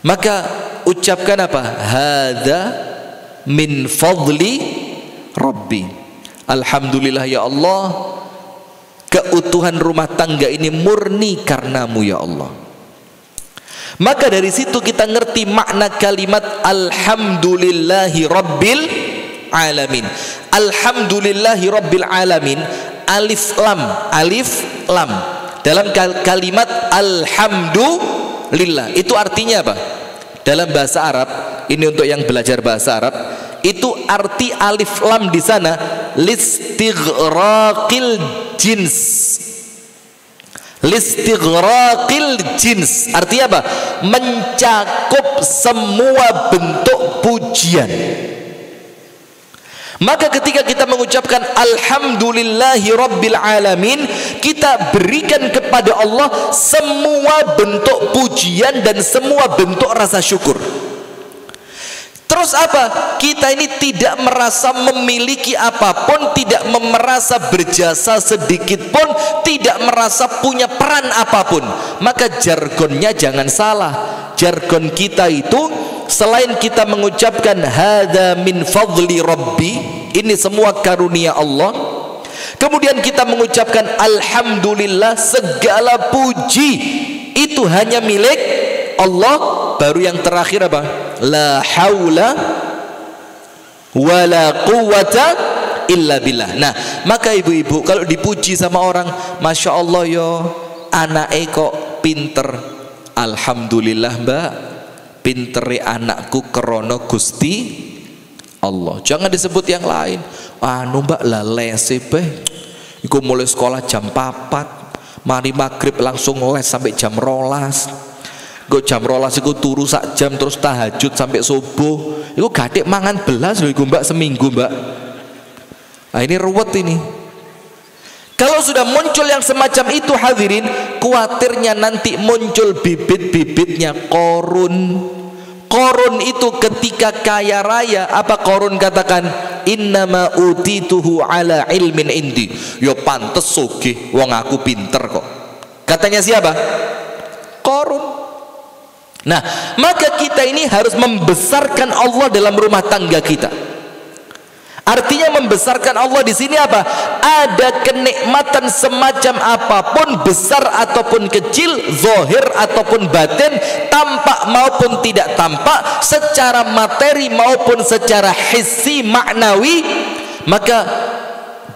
Maka ucapkan apa? Hadza min fadli Rabbi. Alhamdulillah ya Allah, keutuhan rumah tangga ini murni karenamu ya Allah. Maka dari situ kita ngerti makna kalimat alhamdulillahi rabbil alamin. Alhamdulillahi rabbil alamin, alif lam dalam kalimat alhamdulillah itu artinya apa? Dalam bahasa Arab, ini untuk yang belajar bahasa Arab, itu arti alif lam di sana listighraqil jins. Listighraqil jins artinya apa? Mencakup semua bentuk pujian. Maka ketika kita mengucapkan alhamdulillahi rabbil alamin, kita berikan kepada Allah semua bentuk pujian dan semua bentuk rasa syukur. Terus apa? Kita ini tidak merasa memiliki apapun, tidak merasa berjasa sedikit pun, tidak merasa punya peran apapun. Maka jargonnya jangan salah. Jargon kita itu, selain kita mengucapkan hadza min fadli rabbi, ini semua karunia Allah, kemudian kita mengucapkan alhamdulillah, segala puji itu hanya milik Allah. Baru yang terakhir apa? La haula wala quwwata illa billah. Nah, maka ibu-ibu kalau dipuji sama orang, masya Allah yo anake kok pinter, alhamdulillah mbak, pintere anakku kerono Gusti Allah. Jangan disebut yang lain. Anu mbak lah lese beh, iku mulai sekolah jam 4, mari maghrib langsung les sampai jam 12. Gue jam 12 iku turu sak jam terus tahajud sampai subuh. Iku gadek mangan belas lho iku mbak seminggu mbak. Nah ini ruwet ini. Kalau sudah muncul yang semacam itu hadirin, khawatirnya nanti muncul bibit-bibitnya korun. Korun itu ketika kaya raya, apa korun katakan? Innama utituhu ala ilmin indi. Yo pantes sugih, wong aku pinter kok. Katanya siapa? Korun. Nah, maka kita ini harus membesarkan Allah dalam rumah tangga kita. Artinya membesarkan Allah di sini apa? Ada kenikmatan semacam apapun, besar ataupun kecil, zahir ataupun batin, tampak maupun tidak tampak, secara materi maupun secara hissi maknawi, maka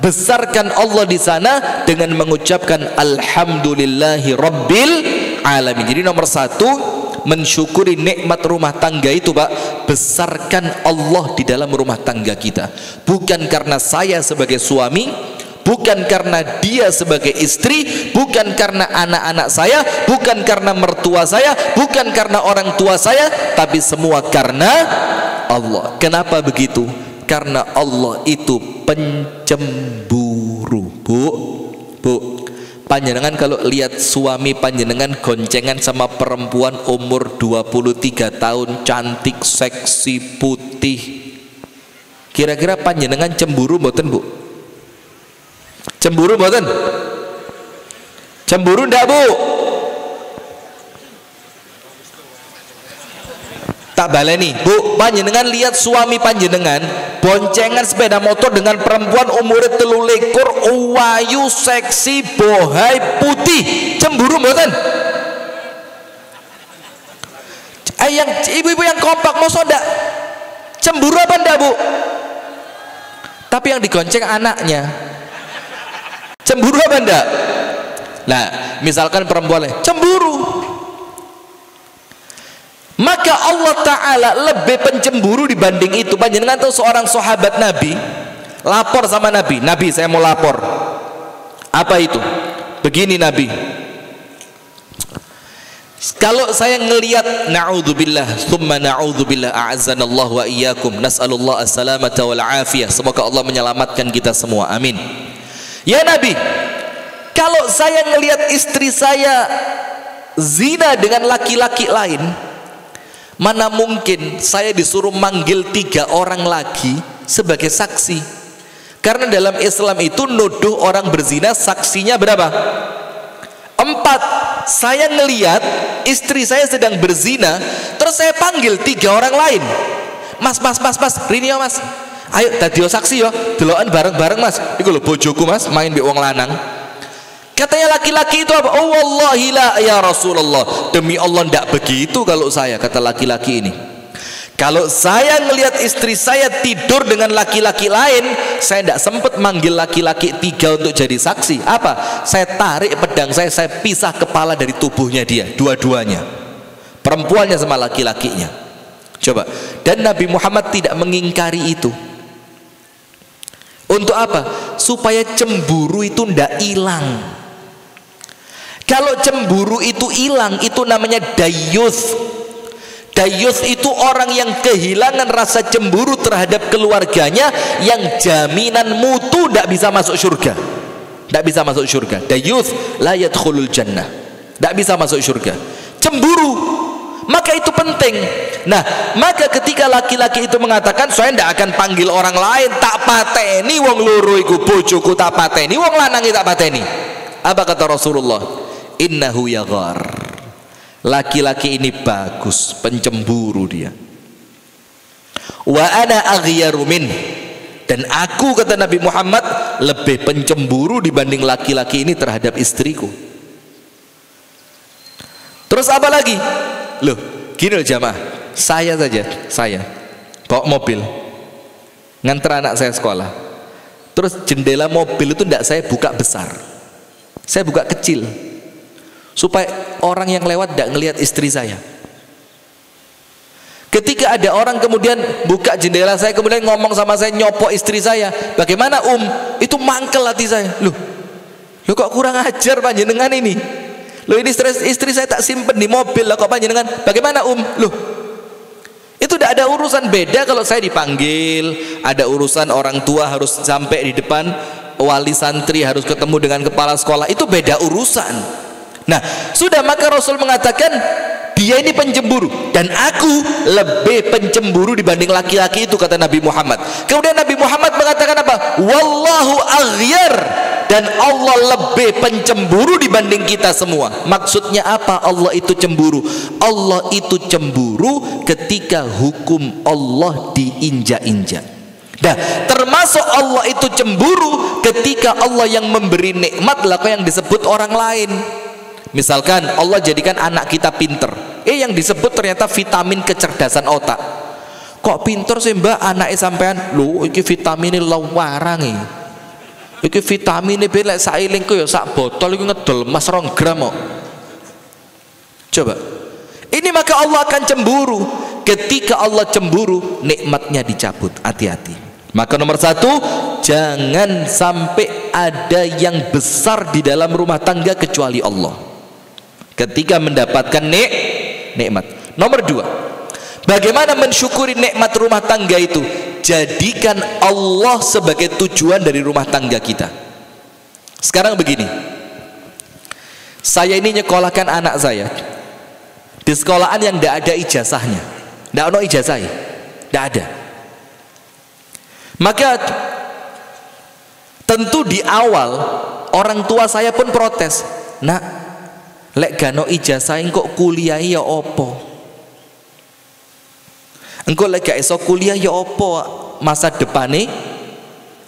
besarkan Allah di sana dengan mengucapkan alhamdulillahi rabbil alamin. Jadi nomor 1, mensyukuri nikmat rumah tangga itu Pak, besarkan Allah di dalam rumah tangga kita. Bukan karena saya sebagai suami, bukan karena dia sebagai istri, bukan karena anak-anak saya, bukan karena mertua saya, bukan karena orang tua saya, tapi semua karena Allah. Kenapa begitu? Karena Allah itu pencemburu. Bu, panjenengan kalau lihat suami panjenengan goncengan sama perempuan umur 23 tahun, cantik, seksi, putih, kira-kira panjenengan cemburu mboten Bu? Cemburu mboten? Cemburu ndak Bu? Tak baleni Bu, panjenengan lihat suami panjenengan boncengan sepeda motor dengan perempuan umur 23, uwayu, seksi, bohai, putih. Cemburu mboten? Yang ibu-ibu yang kompak mosok ndak? Cemburu apa ndak Bu? Tapi yang digonceng anaknya. Cemburu apa ndak? Nah, misalkan perempuan cemburu. Maka Allah Ta'ala lebih pencemburu dibanding itu. Panjenengan tahu seorang sahabat Nabi lapor sama Nabi, Nabi saya mau lapor. Apa itu? Begini Nabi, kalau saya ngelihat, na'udzubillah thumma na'udzubillah, a'azzanallahu wa iyyakum, nas'alullah as-salamata wal afiyah, semoga Allah menyelamatkan kita semua, amin. Ya Nabi, kalau saya ngelihat istri saya zina dengan laki-laki lain, mana mungkin saya disuruh manggil 3 orang lagi sebagai saksi? Karena dalam Islam itu nuduh orang berzina saksinya berapa? 4. Saya ngelihat istri saya sedang berzina, terus saya panggil 3 orang lain. Mas, Rini ya Mas, ayo dadio saksi ya, delokan bareng-bareng Mas. Iku lho bojoku Mas, main mbek wong lanang. Katanya laki-laki itu apa? Oh wallahi la ya Rasulullah, demi Allah ndak begitu kalau saya, kata laki-laki ini. Kalau saya ngelihat istri saya tidur dengan laki-laki lain, saya ndak sempat manggil laki-laki 3 untuk jadi saksi. Apa? Saya tarik pedang saya pisah kepala dari tubuhnya dia, dua-duanya, perempuannya sama laki-lakinya. Coba. Dan Nabi Muhammad tidak mengingkari itu. Untuk apa? Supaya cemburu itu ndak hilang. Kalau cemburu itu hilang, itu namanya dayuth. Dayuth itu orang yang kehilangan rasa cemburu terhadap keluarganya, yang jaminan mutu tidak bisa masuk surga. Tidak bisa masuk surga. Dayuth la yadkhulul jannah. Tidak bisa masuk surga. Cemburu. Maka itu penting. Nah, maka ketika laki-laki itu mengatakan, saya tidak akan panggil orang lain, tak pateni wong loro iku bojoku, tak pateni wong lanangi, tak pateni. Apa kata Rasulullah? Innahu yaghar, laki-laki ini bagus, pencemburu dia. Wa ana aghyaru min, dan aku, kata Nabi Muhammad, lebih pencemburu dibanding laki-laki ini terhadap istriku. Terus apa lagi? Loh, gini loh jamaah, saya bawa mobil nganter anak saya sekolah, terus jendela mobil itu tidak saya buka besar, saya buka kecil, supaya orang yang lewat tidak ngelihat istri saya. Ketika ada orang kemudian buka jendela saya, kemudian ngomong sama saya, nyopok istri saya, bagaimana itu mangkel hati saya. Loh kok kurang ajar panjenengan ini. Loh ini istri saya tak simpen di mobil lah, kok panjenengan bagaimana Loh itu tidak ada urusan. Beda kalau saya dipanggil, ada urusan orang tua harus sampai di depan, wali santri harus ketemu dengan kepala sekolah, itu beda urusan. Nah, sudah, maka Rasul mengatakan dia ini pencemburu, dan aku lebih pencemburu dibanding laki-laki itu, kata Nabi Muhammad. Kemudian Nabi Muhammad mengatakan apa? Wallahu aghyar, dan Allah lebih pencemburu dibanding kita semua. Maksudnya apa Allah itu cemburu? Allah itu cemburu ketika hukum Allah diinjak-injak. Nah, termasuk Allah itu cemburu ketika Allah yang memberi nikmat lah yang disebut orang lain. Misalkan Allah jadikan anak kita pinter, yang disebut ternyata vitamin kecerdasan otak. Kok pinter sih mbak anaknya sampean? Loh iki vitaminnya lawarang iki vitaminnya belek sailingku ya sak botol iki ngedol mas 2 gram kok. Coba ini, maka Allah akan cemburu. Ketika Allah cemburu, nikmatnya dicabut. Hati-hati. Maka nomor 1, jangan sampai ada yang besar di dalam rumah tangga kecuali Allah ketika mendapatkan nikmat. Nomor 2, bagaimana mensyukuri nikmat rumah tangga itu? Jadikan Allah sebagai tujuan dari rumah tangga kita. Sekarang begini, saya ini nyekolahkan anak saya di sekolahan yang tidak ada ijazahnya, tidak ada ijazahnya, tidak ada. Maka Tentu di awal orang tua saya pun protes, nak, lek gano ijazah kok kuliah ya opo, engkau lek gak iso kuliah ya opo masa depannya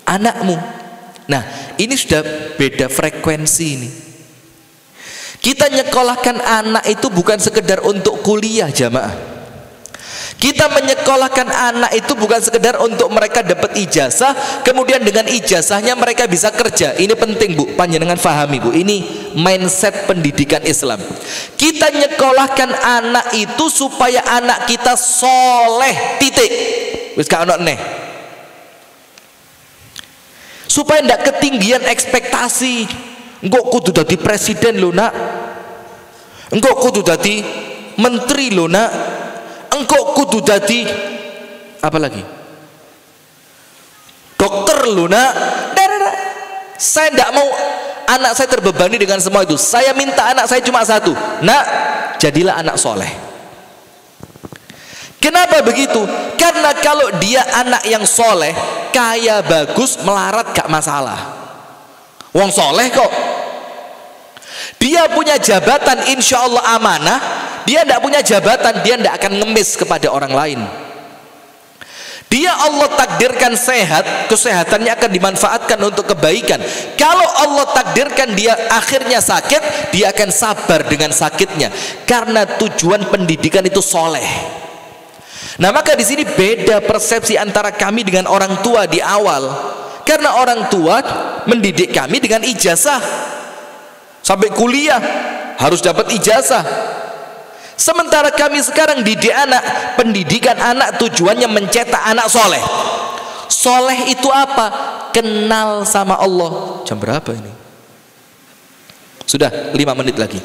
anakmu. Nah, ini sudah beda frekuensi ini. Kita nyekolahkan anak itu bukan sekedar untuk kuliah, jamaah. Kita menyekolahkan anak itu bukan sekedar untuk mereka dapat ijazah, kemudian dengan ijazahnya mereka bisa kerja. Ini penting, Bu, panjenengan fahami, Bu. Ini mindset pendidikan Islam. Kita nyekolahkan anak itu supaya anak kita soleh, titik. Wis gak ono neh. Supaya ndak ketinggian ekspektasi. Engkau kudu dadi presiden lo, nak. Engkau kudu dadi menteri lo, nak. Engkau kudu dadi apa lagi? Dokter lo, nak. Saya tidak mau anak saya terbebani dengan semua itu. Saya minta anak saya cuma satu, nak, jadilah anak soleh. Kenapa begitu? Karena kalau dia anak yang soleh, kaya bagus, melarat gak masalah. Wong soleh kok. Dia punya jabatan, insya Allah amanah. Dia tidak punya jabatan, dia tidak akan ngemis kepada orang lain. Dia Allah takdirkan sehat, kesehatannya akan dimanfaatkan untuk kebaikan. Kalau Allah takdirkan dia akhirnya sakit, dia akan sabar dengan sakitnya. Karena tujuan pendidikan itu soleh. Nah, maka di sini beda persepsi antara kami dengan orang tua di awal. Karena orang tua mendidik kami dengan ijazah, sampai kuliah harus dapat ijazah. Sementara kami sekarang didik anak, pendidikan anak tujuannya mencetak anak soleh. Soleh itu apa? Kenal sama Allah. Jam berapa ini? Sudah 5 menit lagi.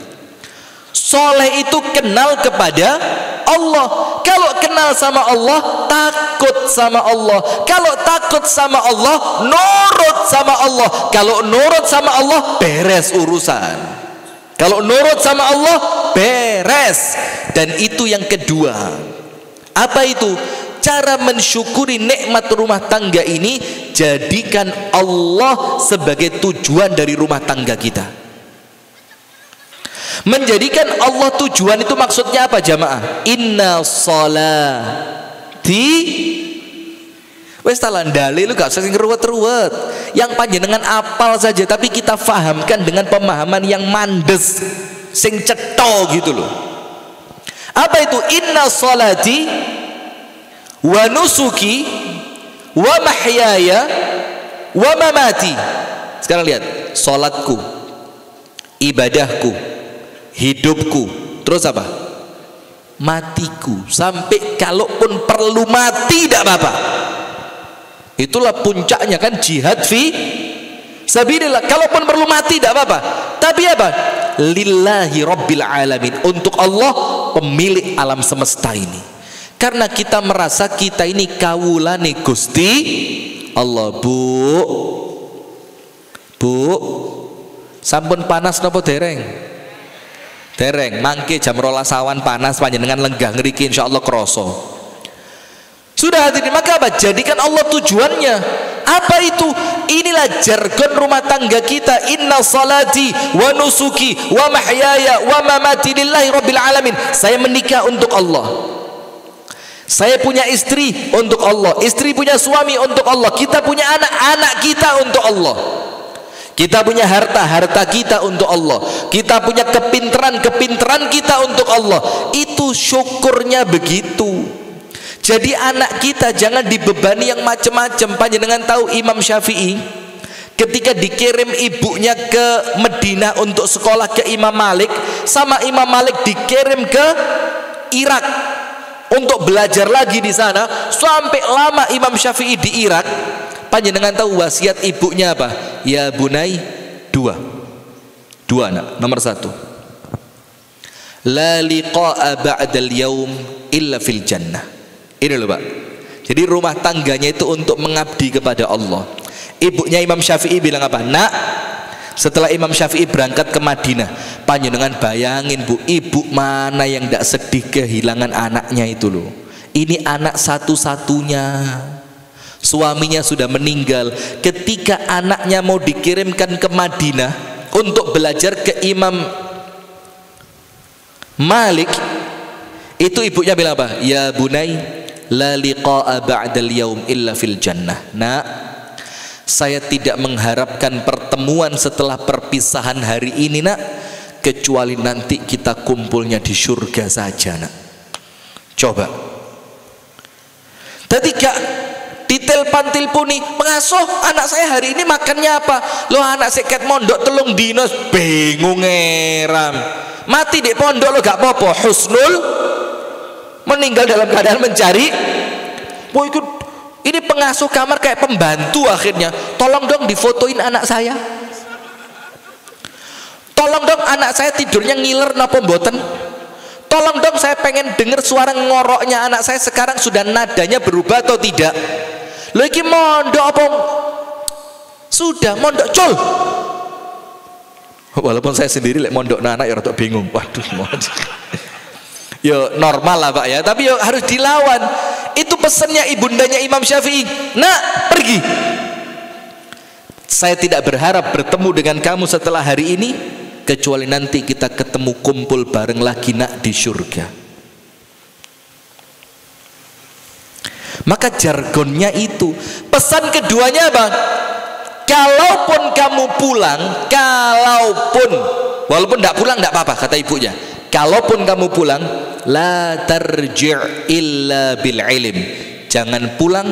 Soleh itu kenal kepada Allah. Kalau kenal sama Allah, takut sama Allah. Kalau takut sama Allah, nurut sama Allah. Kalau nurut sama Allah, beres urusan. Kalau nurut sama Allah, beres. Dan itu yang kedua. Apa itu? Cara mensyukuri nikmat rumah tangga ini, jadikan Allah sebagai tujuan dari rumah tangga kita. Menjadikan Allah tujuan itu maksudnya apa, jamaah? Inna sholati. Wes talandale lu gak usah sing ruwet-ruwet. Yang panjenengan apal saja, tapi kita fahamkan dengan pemahaman yang mandes, sing cetha gitu loh. Apa itu? Inna sholati wa nusuki wa mahyaya wa mamati. Sekarang lihat, salatku, ibadahku, hidupku, terus apa? Matiku. Sampai kalaupun perlu mati tidak apa-apa. Itulah puncaknya kan, jihad fi sabilillah. Kalaupun perlu mati tidak apa-apa. Tapi apa? Lillahi rabbil alamin, untuk Allah pemilik alam semesta ini. Karena kita merasa kita ini kawulane Gusti Allah. Bu, sampun panas napa dereng? Dereng, mangke jam 12 awan panas, panjenengan lenggah ngriki insyaallah kroso. Sudah hadirin, maka apa? Jadikan Allah tujuannya. Apa itu? Inilah jargon rumah tangga kita. Inna salati wa nusuki wa mahyaya wa mamati lillahi rabbil alamin. Saya menikah untuk Allah. Saya punya istri untuk Allah. Istri punya suami untuk Allah. Kita punya anak-anak kita untuk Allah. Kita punya harta kita untuk Allah. Kita punya kepinteran kita untuk Allah. Itu syukurnya begitu. Jadi anak kita jangan dibebani yang macam-macam. Panjenengan tahu Imam Syafi'i ketika dikirim ibunya ke Madinah untuk sekolah ke Imam Malik, sama Imam Malik dikirim ke Irak untuk belajar lagi di sana. Sampai lama Imam Syafi'i di Irak. Panjenengan tahu wasiat ibunya apa? Ya bunai, dua anak. Nomor 1, la liqa'a ba'dal yaum illa fil jannah. Ini loh Pak. Jadi rumah tangganya itu untuk mengabdi kepada Allah. Ibunya Imam Syafi'i bilang apa? Nak, setelah Imam Syafi'i berangkat ke Madinah, panjenengan bayangin Bu, ibu mana yang tidak sedih kehilangan anaknya itu loh. Ini anak satu-satunya. suaminya sudah meninggal, ketika anaknya mau dikirimkan ke Madinah untuk belajar ke Imam Malik, itu ibunya bilang apa? Ya bunai, la liqa'a ba'dal yaum illa fil jannah. Nak, saya tidak mengharapkan pertemuan setelah perpisahan hari ini, nak, kecuali nanti kita kumpulnya di surga saja, nak. Coba. Tadi gak ditelepon puni, mengasuh anak saya hari ini makannya apa? Lo anak seket mondok telung dinos, bingung ngeram. Mati di pondok lo gak apa-apa, husnul, meninggal dalam keadaan mencari. Wah, ini pengasuh kamar kayak pembantu akhirnya. Tolong dong difotoin anak saya. Tolong dong anak saya tidurnya ngiler napa mboten. Tolong dong saya pengen dengar suara ngoroknya anak saya sekarang sudah nadanya berubah atau tidak. Lagi mondok apa? Sudah mondok cul. Walaupun saya sendiri lek mondok anak ya rada bingung. Waduh, yo normal lah Pak ya, tapi yo harus dilawan. Itu pesannya ibundanya Imam Syafi'i. Nak, pergi. Saya tidak berharap bertemu dengan kamu setelah hari ini, kecuali nanti kita ketemu kumpul bareng lagi, nak, di surga. Maka jargonnya itu. Pesan keduanya apa? Kalaupun kamu pulang, walaupun tidak pulang tidak apa-apa, kata ibunya. Kalaupun kamu pulang, la tarji' illa bil ilm. Jangan pulang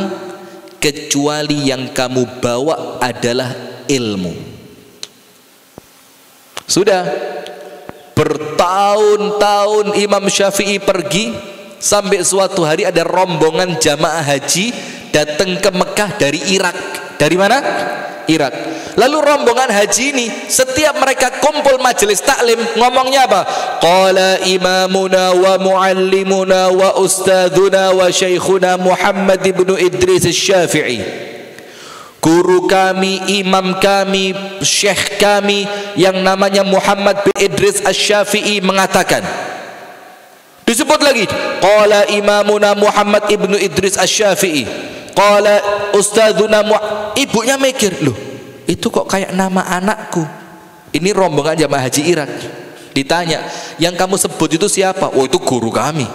kecuali yang kamu bawa adalah ilmu. Sudah bertahun-tahun Imam Syafi'i pergi, sampai suatu hari ada rombongan jamaah haji datang ke Mekah dari Irak. Dari mana? Irak. Lalu rombongan haji ini setiap mereka kumpul majelis taklim ngomongnya apa? Qala imamuna wa muallimuna wa ustadzuna wa syekhuna Muhammad ibnu Idris Asy-Syafi'i. Guru kami, imam kami, syekh kami yang namanya Muhammad bin Idris Asy-Syafi'i mengatakan. Disebut lagi, qala imamuna Muhammad ibnu Idris Asy-Syafi'i, qala ustadzuna. Ibunya mikir, loh, itu kok kayak nama anakku. Ini rombongan jamaah haji Irak. Ditanya, yang kamu sebut itu siapa? Oh, itu guru kami,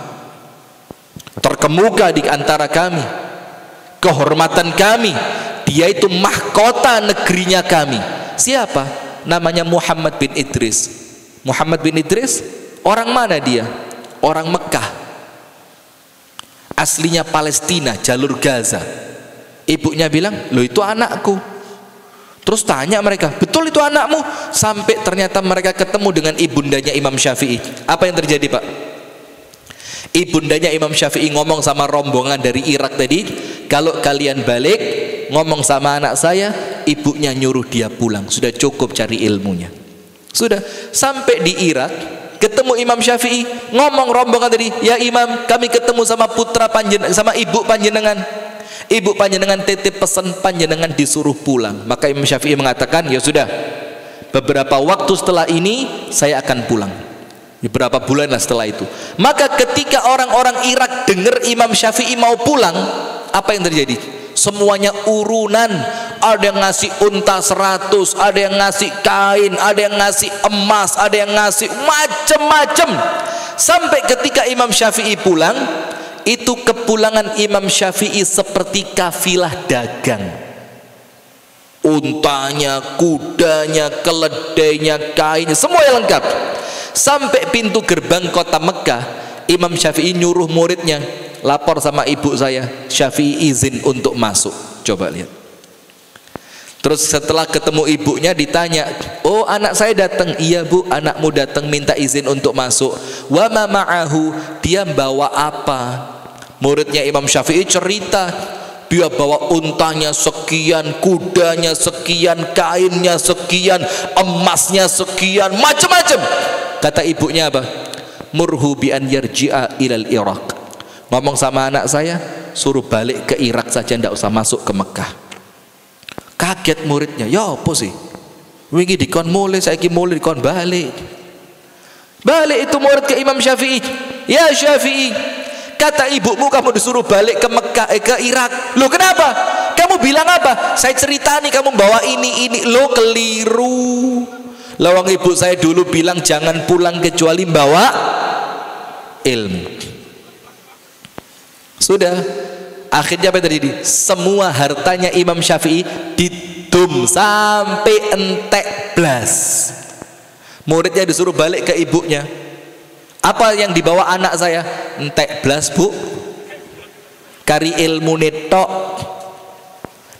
terkemuka di antara kami, kehormatan kami, dia itu mahkota negerinya kami. Siapa? Namanya Muhammad bin Idris. Muhammad bin Idris, orang mana dia? Orang Mekah, aslinya Palestina, jalur Gaza. Ibunya bilang, loh, itu anakku. Terus tanya mereka, betul itu anakmu? Sampai ternyata mereka ketemu dengan ibundanya Imam Syafi'i. Apa yang terjadi, Pak? Ibundanya Imam Syafi'i ngomong sama rombongan dari Irak tadi, kalau kalian balik ngomong sama anak saya, ibunya nyuruh dia pulang, sudah cukup cari ilmunya. Sudah sampai di Irak, ketemu Imam Syafi'i, ngomong rombongan tadi, ya Imam, kami ketemu sama putra panjenengan, sama ibu panjenengan. Ibu panjenengan titip pesan panjenengan disuruh pulang. Maka Imam Syafi'i mengatakan, ya sudah, beberapa waktu setelah ini saya akan pulang. Beberapa bulan lah setelah itu. Maka ketika orang-orang Irak dengar Imam Syafi'i mau pulang, apa yang terjadi? Semuanya urunan. Ada yang ngasih unta 100, ada yang ngasih kain, ada yang ngasih emas, ada yang ngasih macam-macam. Sampai ketika Imam Syafi'i pulang, itu kepulangan Imam Syafi'i seperti kafilah dagang. Untanya, kudanya, keledainya, kainnya, semuanya lengkap. Sampai pintu gerbang kota Mekah, Imam Syafi'i nyuruh muridnya, lapor sama ibu saya, Syafi'i izin untuk masuk. Coba lihat. Terus setelah ketemu ibunya ditanya, oh anak saya datang. Iya bu, anakmu datang minta izin untuk masuk. Wa ma ma'ahu, dia bawa apa? Muridnya Imam Syafi'i cerita, dia bawa untanya sekian, kudanya sekian, kainnya sekian, emasnya sekian, macam-macam. Kata ibunya apa? Murhu bi an yarji'a ilal Iraq. Ngomong sama anak saya, suruh balik ke Irak saja, tidak usah masuk ke Mekah. Kaget muridnya, ya apa sih? Wingi dikon mulai, saiki mulai dikon balik. Balik itu murid ke Imam Syafi'i. Ya Syafi'i, kata ibumu kamu disuruh balik ke Mekah, ke Irak. Loh kenapa? Kamu bilang apa? Saya cerita nih kamu bawa ini. Lo keliru. Lawang ibu saya dulu bilang jangan pulang kecuali bawa ilmu. Sudah. Akhirnya apa yang terjadi? Semua hartanya Imam Syafi'i didum sampai entek blas. Muridnya disuruh balik ke ibunya. Apa yang dibawa anak saya? Entek blas, Bu. Kari ilmu netok.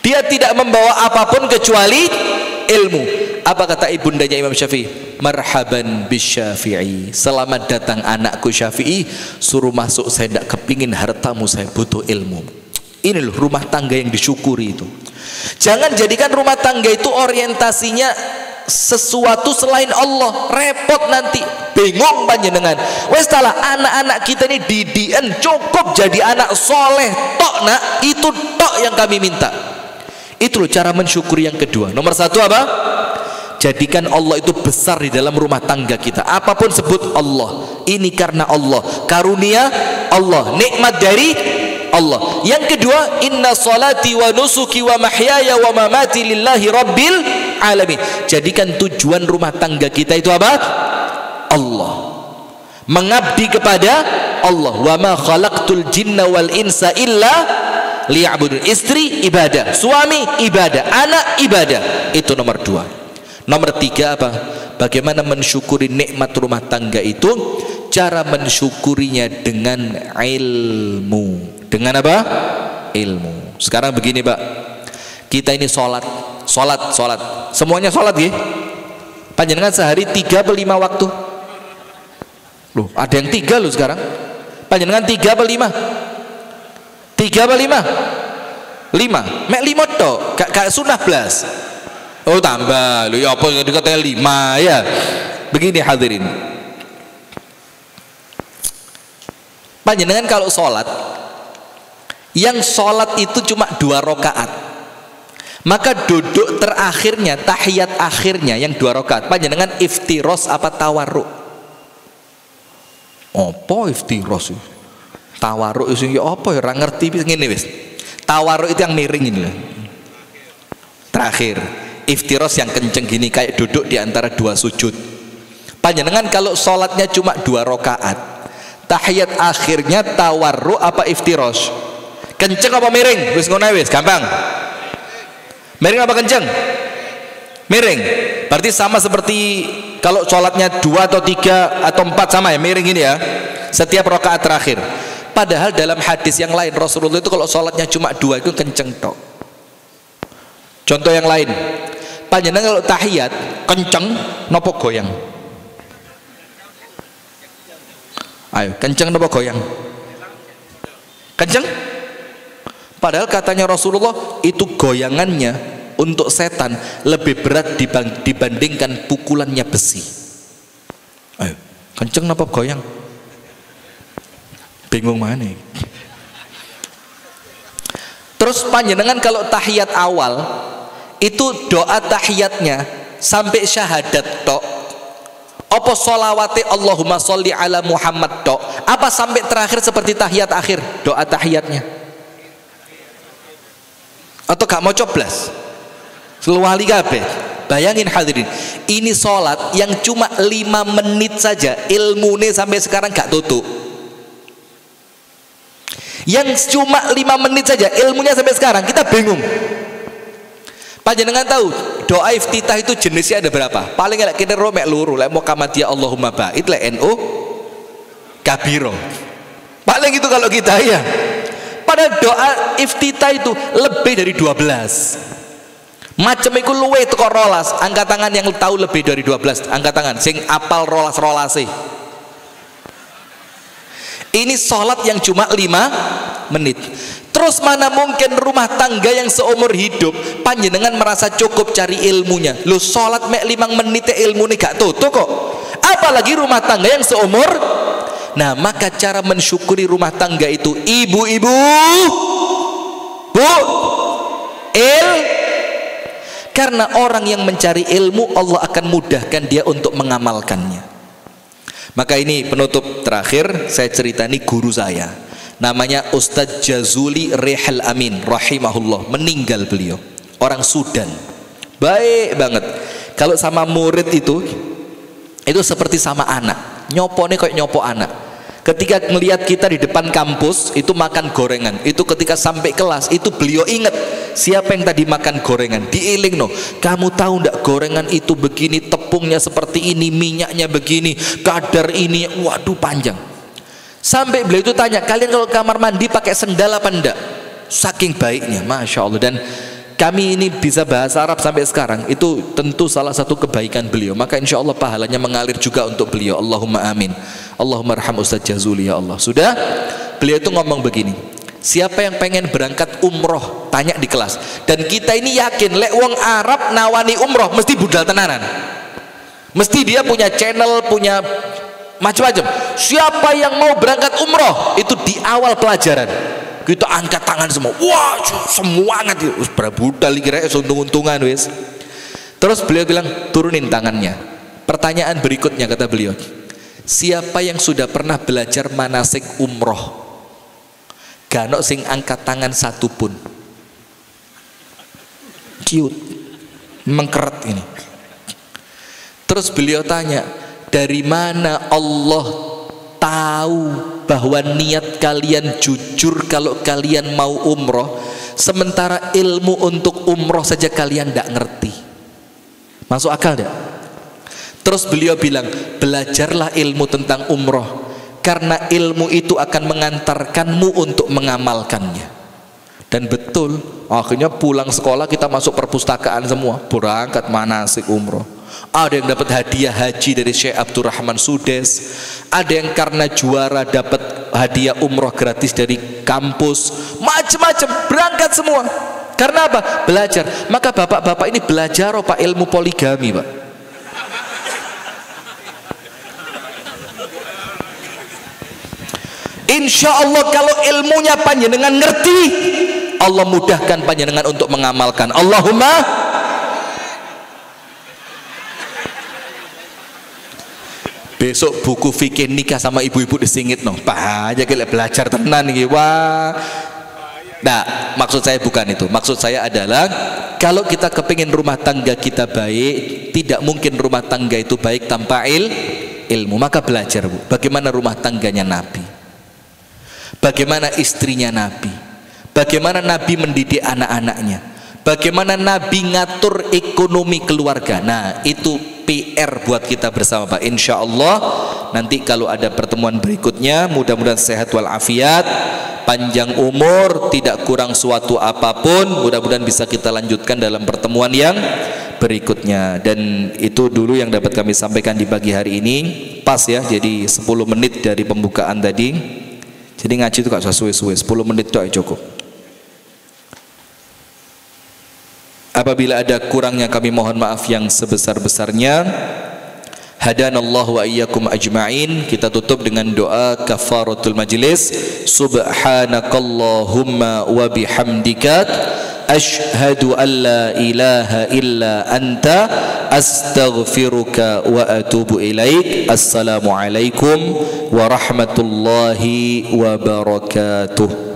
Dia tidak membawa apapun kecuali ilmu. Apa kata ibundanya Imam Syafi'i? Marhaban bisyafi'i. Selamat datang anakku Syafi'i. Suruh masuk, saya tidak kepingin hartamu, saya butuh ilmu. Ini loh rumah tangga yang disyukuri itu. Jangan jadikan rumah tangga itu orientasinya sesuatu selain Allah. Repot nanti, bingung panjenengan. Wes salah, anak-anak kita ini didikan cukup jadi anak soleh tok nak, itu tok yang kami minta. Itu loh cara mensyukuri yang kedua. Nomor satu apa? Jadikan Allah itu besar di dalam rumah tangga kita. Apapun sebut Allah. Ini karena Allah, karunia Allah, nikmat dari Allah. Yang kedua, inna salati wa nusuki wa mahyaya wa mamati lillahi rabbil alamin. Jadikan tujuan rumah tangga kita itu apa? Allah. Mengabdi kepada Allah. Wa ma khalaqtul jinna wal insa illa liya'budun. Istri ibadah, suami ibadah, anak ibadah. Itu nomor dua. Nomor tiga apa? Bagaimana mensyukuri nikmat rumah tangga itu? Cara mensyukurinya dengan ilmu. Dengan apa? Ilmu. Sekarang begini Pak, kita ini sholat. Semuanya sholat ya? Panjenengan sehari 3 atau 5 waktu? Loh, ada yang 3 loh sekarang. Panjenengan 3 atau 5? 3 apa 5? 5. Mek 5 toh, gak sunah belas. Oh tambah, lu ya apa dikatakan 5 ya. Begini hadirin. Panjenengan kalau sholat, yang sholat itu cuma 2 rakaat, maka duduk terakhirnya, tahiyat akhirnya yang 2 rakaat, panjenengan iftiros apa tawarruk? Apa iftiros? Tawarruk itu ya apa ya? Ora ngerti ngene wis. Tawarruk itu yang miring ini loh. Terakhir. Iftiros yang kenceng gini, kayak duduk di antara 2 sujud. Panjenengan kalau sholatnya cuma 2 rakaat, tahiyat akhirnya tawarruk apa iftiros? Kenceng apa miring? Wis ngono wis, gampang. Miring apa kenceng? Miring. Berarti sama seperti kalau sholatnya 2 atau 3 atau 4 sama ya, miring ini ya. Setiap rakaat terakhir. Padahal dalam hadis yang lain Rasulullah itu kalau sholatnya cuma 2 itu kenceng tok. Contoh yang lain, panjenengan kalau tahiyat kenceng nopo goyang? Ayo, kenceng nopo goyang? Kenceng? Padahal katanya Rasulullah itu goyangannya untuk setan lebih berat dibandingkan pukulannya besi. Ayo, kenceng nopo goyang? Bingung mana? Terus panjenengan kalau tahiyat awal itu doa tahiyatnya sampai syahadat tok, apa sholawati Allahumma sholli ala Muhammad tok, apa sampai terakhir seperti tahiyat akhir doa tahiyatnya? Atau gak mau coblas seluali kabeh? Bayangin hadirin, ini sholat yang cuma 5 menit saja, ilmune sampai sekarang gak tutup. Yang cuma 5 menit saja ilmunya sampai sekarang kita bingung. Panjenengan tahu doa iftitah itu jenisnya ada berapa? Paling enggak kita romek luru, lek mau kamadiyah Allahumma ba'id lek NU kabiro. Paling itu kalau kita ya. Pada doa iftitah itu lebih dari 12. Macam iku luwe teko rolas, angkat tangan yang tahu lebih dari 12, angkat tangan sing apal rolas-rolase. Ini sholat yang cuma 5 menit. Terus mana mungkin rumah tangga yang seumur hidup panjenengan merasa cukup cari ilmunya? Lu sholat mek 5 menit ilmu nih gak tutup kok. Apalagi rumah tangga yang seumur. Nah maka cara mensyukuri rumah tangga itu, ibu-ibu, bu, karena orang yang mencari ilmu Allah akan mudahkan dia untuk mengamalkannya. Maka ini penutup terakhir, saya cerita ini guru saya. namanya Ustadz Jazuli Rehal Amin rahimahullah, meninggal beliau, orang Sudan, baik banget. Kalau sama murid itu seperti sama anak, nyopone kayak nyopo anak. Ketika melihat kita di depan kampus itu makan gorengan, itu ketika sampai kelas itu beliau ingat siapa yang tadi makan gorengan, diiling no, kamu tahu ndak gorengan itu begini, tepungnya seperti ini, minyaknya begini, kadar ini, waduh panjang. Sampai beliau itu tanya, kalian kalau kamar mandi pakai sendal apa enggak? Saking baiknya, Masya Allah. Dan kami ini bisa bahasa Arab sampai sekarang, itu tentu salah satu kebaikan beliau. Maka insya Allah pahalanya mengalir juga untuk beliau. Allahumma amin. Allahumma arham Ustadz Jazuli ya Allah. Sudah, beliau itu ngomong begini, siapa yang pengen berangkat umroh, tanya di kelas. Dan kita ini yakin lek wong Arab nawani umroh mesti budal tenanan, mesti dia punya channel, punya macam-macam. Siapa yang mau berangkat umroh, itu di awal pelajaran kita angkat tangan semua, wah semangat itu, berabudal kira untung-untungan wis. Terus beliau bilang turunin tangannya. Pertanyaan berikutnya kata beliau, siapa yang sudah pernah belajar manasik umroh? Gak ono sing angkat tangan satupun. Cute, mengkeret ini. Terus beliau tanya, dari mana Allah tahu bahwa niat kalian jujur kalau kalian mau umroh, sementara ilmu untuk umroh saja kalian tidak ngerti? Masuk akal tidak? Terus beliau bilang, belajarlah ilmu tentang umroh, karena ilmu itu akan mengantarkanmu untuk mengamalkannya. Dan betul, akhirnya pulang sekolah kita masuk perpustakaan semua, berangkat manasik umroh. Ada yang dapat hadiah haji dari Syekh Abdurrahman Sudes, ada yang karena juara dapat hadiah umroh gratis dari kampus, macam-macam, berangkat semua. Karena apa? Belajar. Maka bapak-bapak ini belajar Pak ilmu poligami Pak. Insya Allah kalau ilmunya panjenengan ngerti, Allah mudahkan panjenengan untuk mengamalkan. Allahumma. Besok buku fikih nikah sama ibu-ibu disingit no, pak aja kita belajar tenan nih, wah. Nah, maksud saya bukan itu. Maksud saya adalah kalau kita kepingin rumah tangga kita baik, tidak mungkin rumah tangga itu baik tanpa ilmu. Maka belajar Bu, bagaimana rumah tangganya Nabi, bagaimana istrinya Nabi, bagaimana Nabi mendidik anak-anaknya, bagaimana Nabi ngatur ekonomi keluarga. Nah itu PR buat kita bersama Pak. Insya Allah nanti kalau ada pertemuan berikutnya, mudah-mudahan sehat walafiat, panjang umur, tidak kurang suatu apapun. Mudah-mudahan bisa kita lanjutkan dalam pertemuan yang berikutnya. Dan itu dulu yang dapat kami sampaikan di pagi hari ini. Pas ya, jadi 10 menit dari pembukaan tadi. Jadi ngaji itu gak usah suwe-suwe, 10 menit itu cukup. Apabila ada kurangnya kami mohon maaf yang sebesar-besarnya. Hadanallahu wa iyyakum ajma'in. Kita tutup dengan doa kafaratul majlis. Subhanakallahumma wa bihamdika asyhadu an la ilaha illa anta astaghfiruka wa atubu ilaik. Assalamualaikum warahmatullahi wabarakatuh.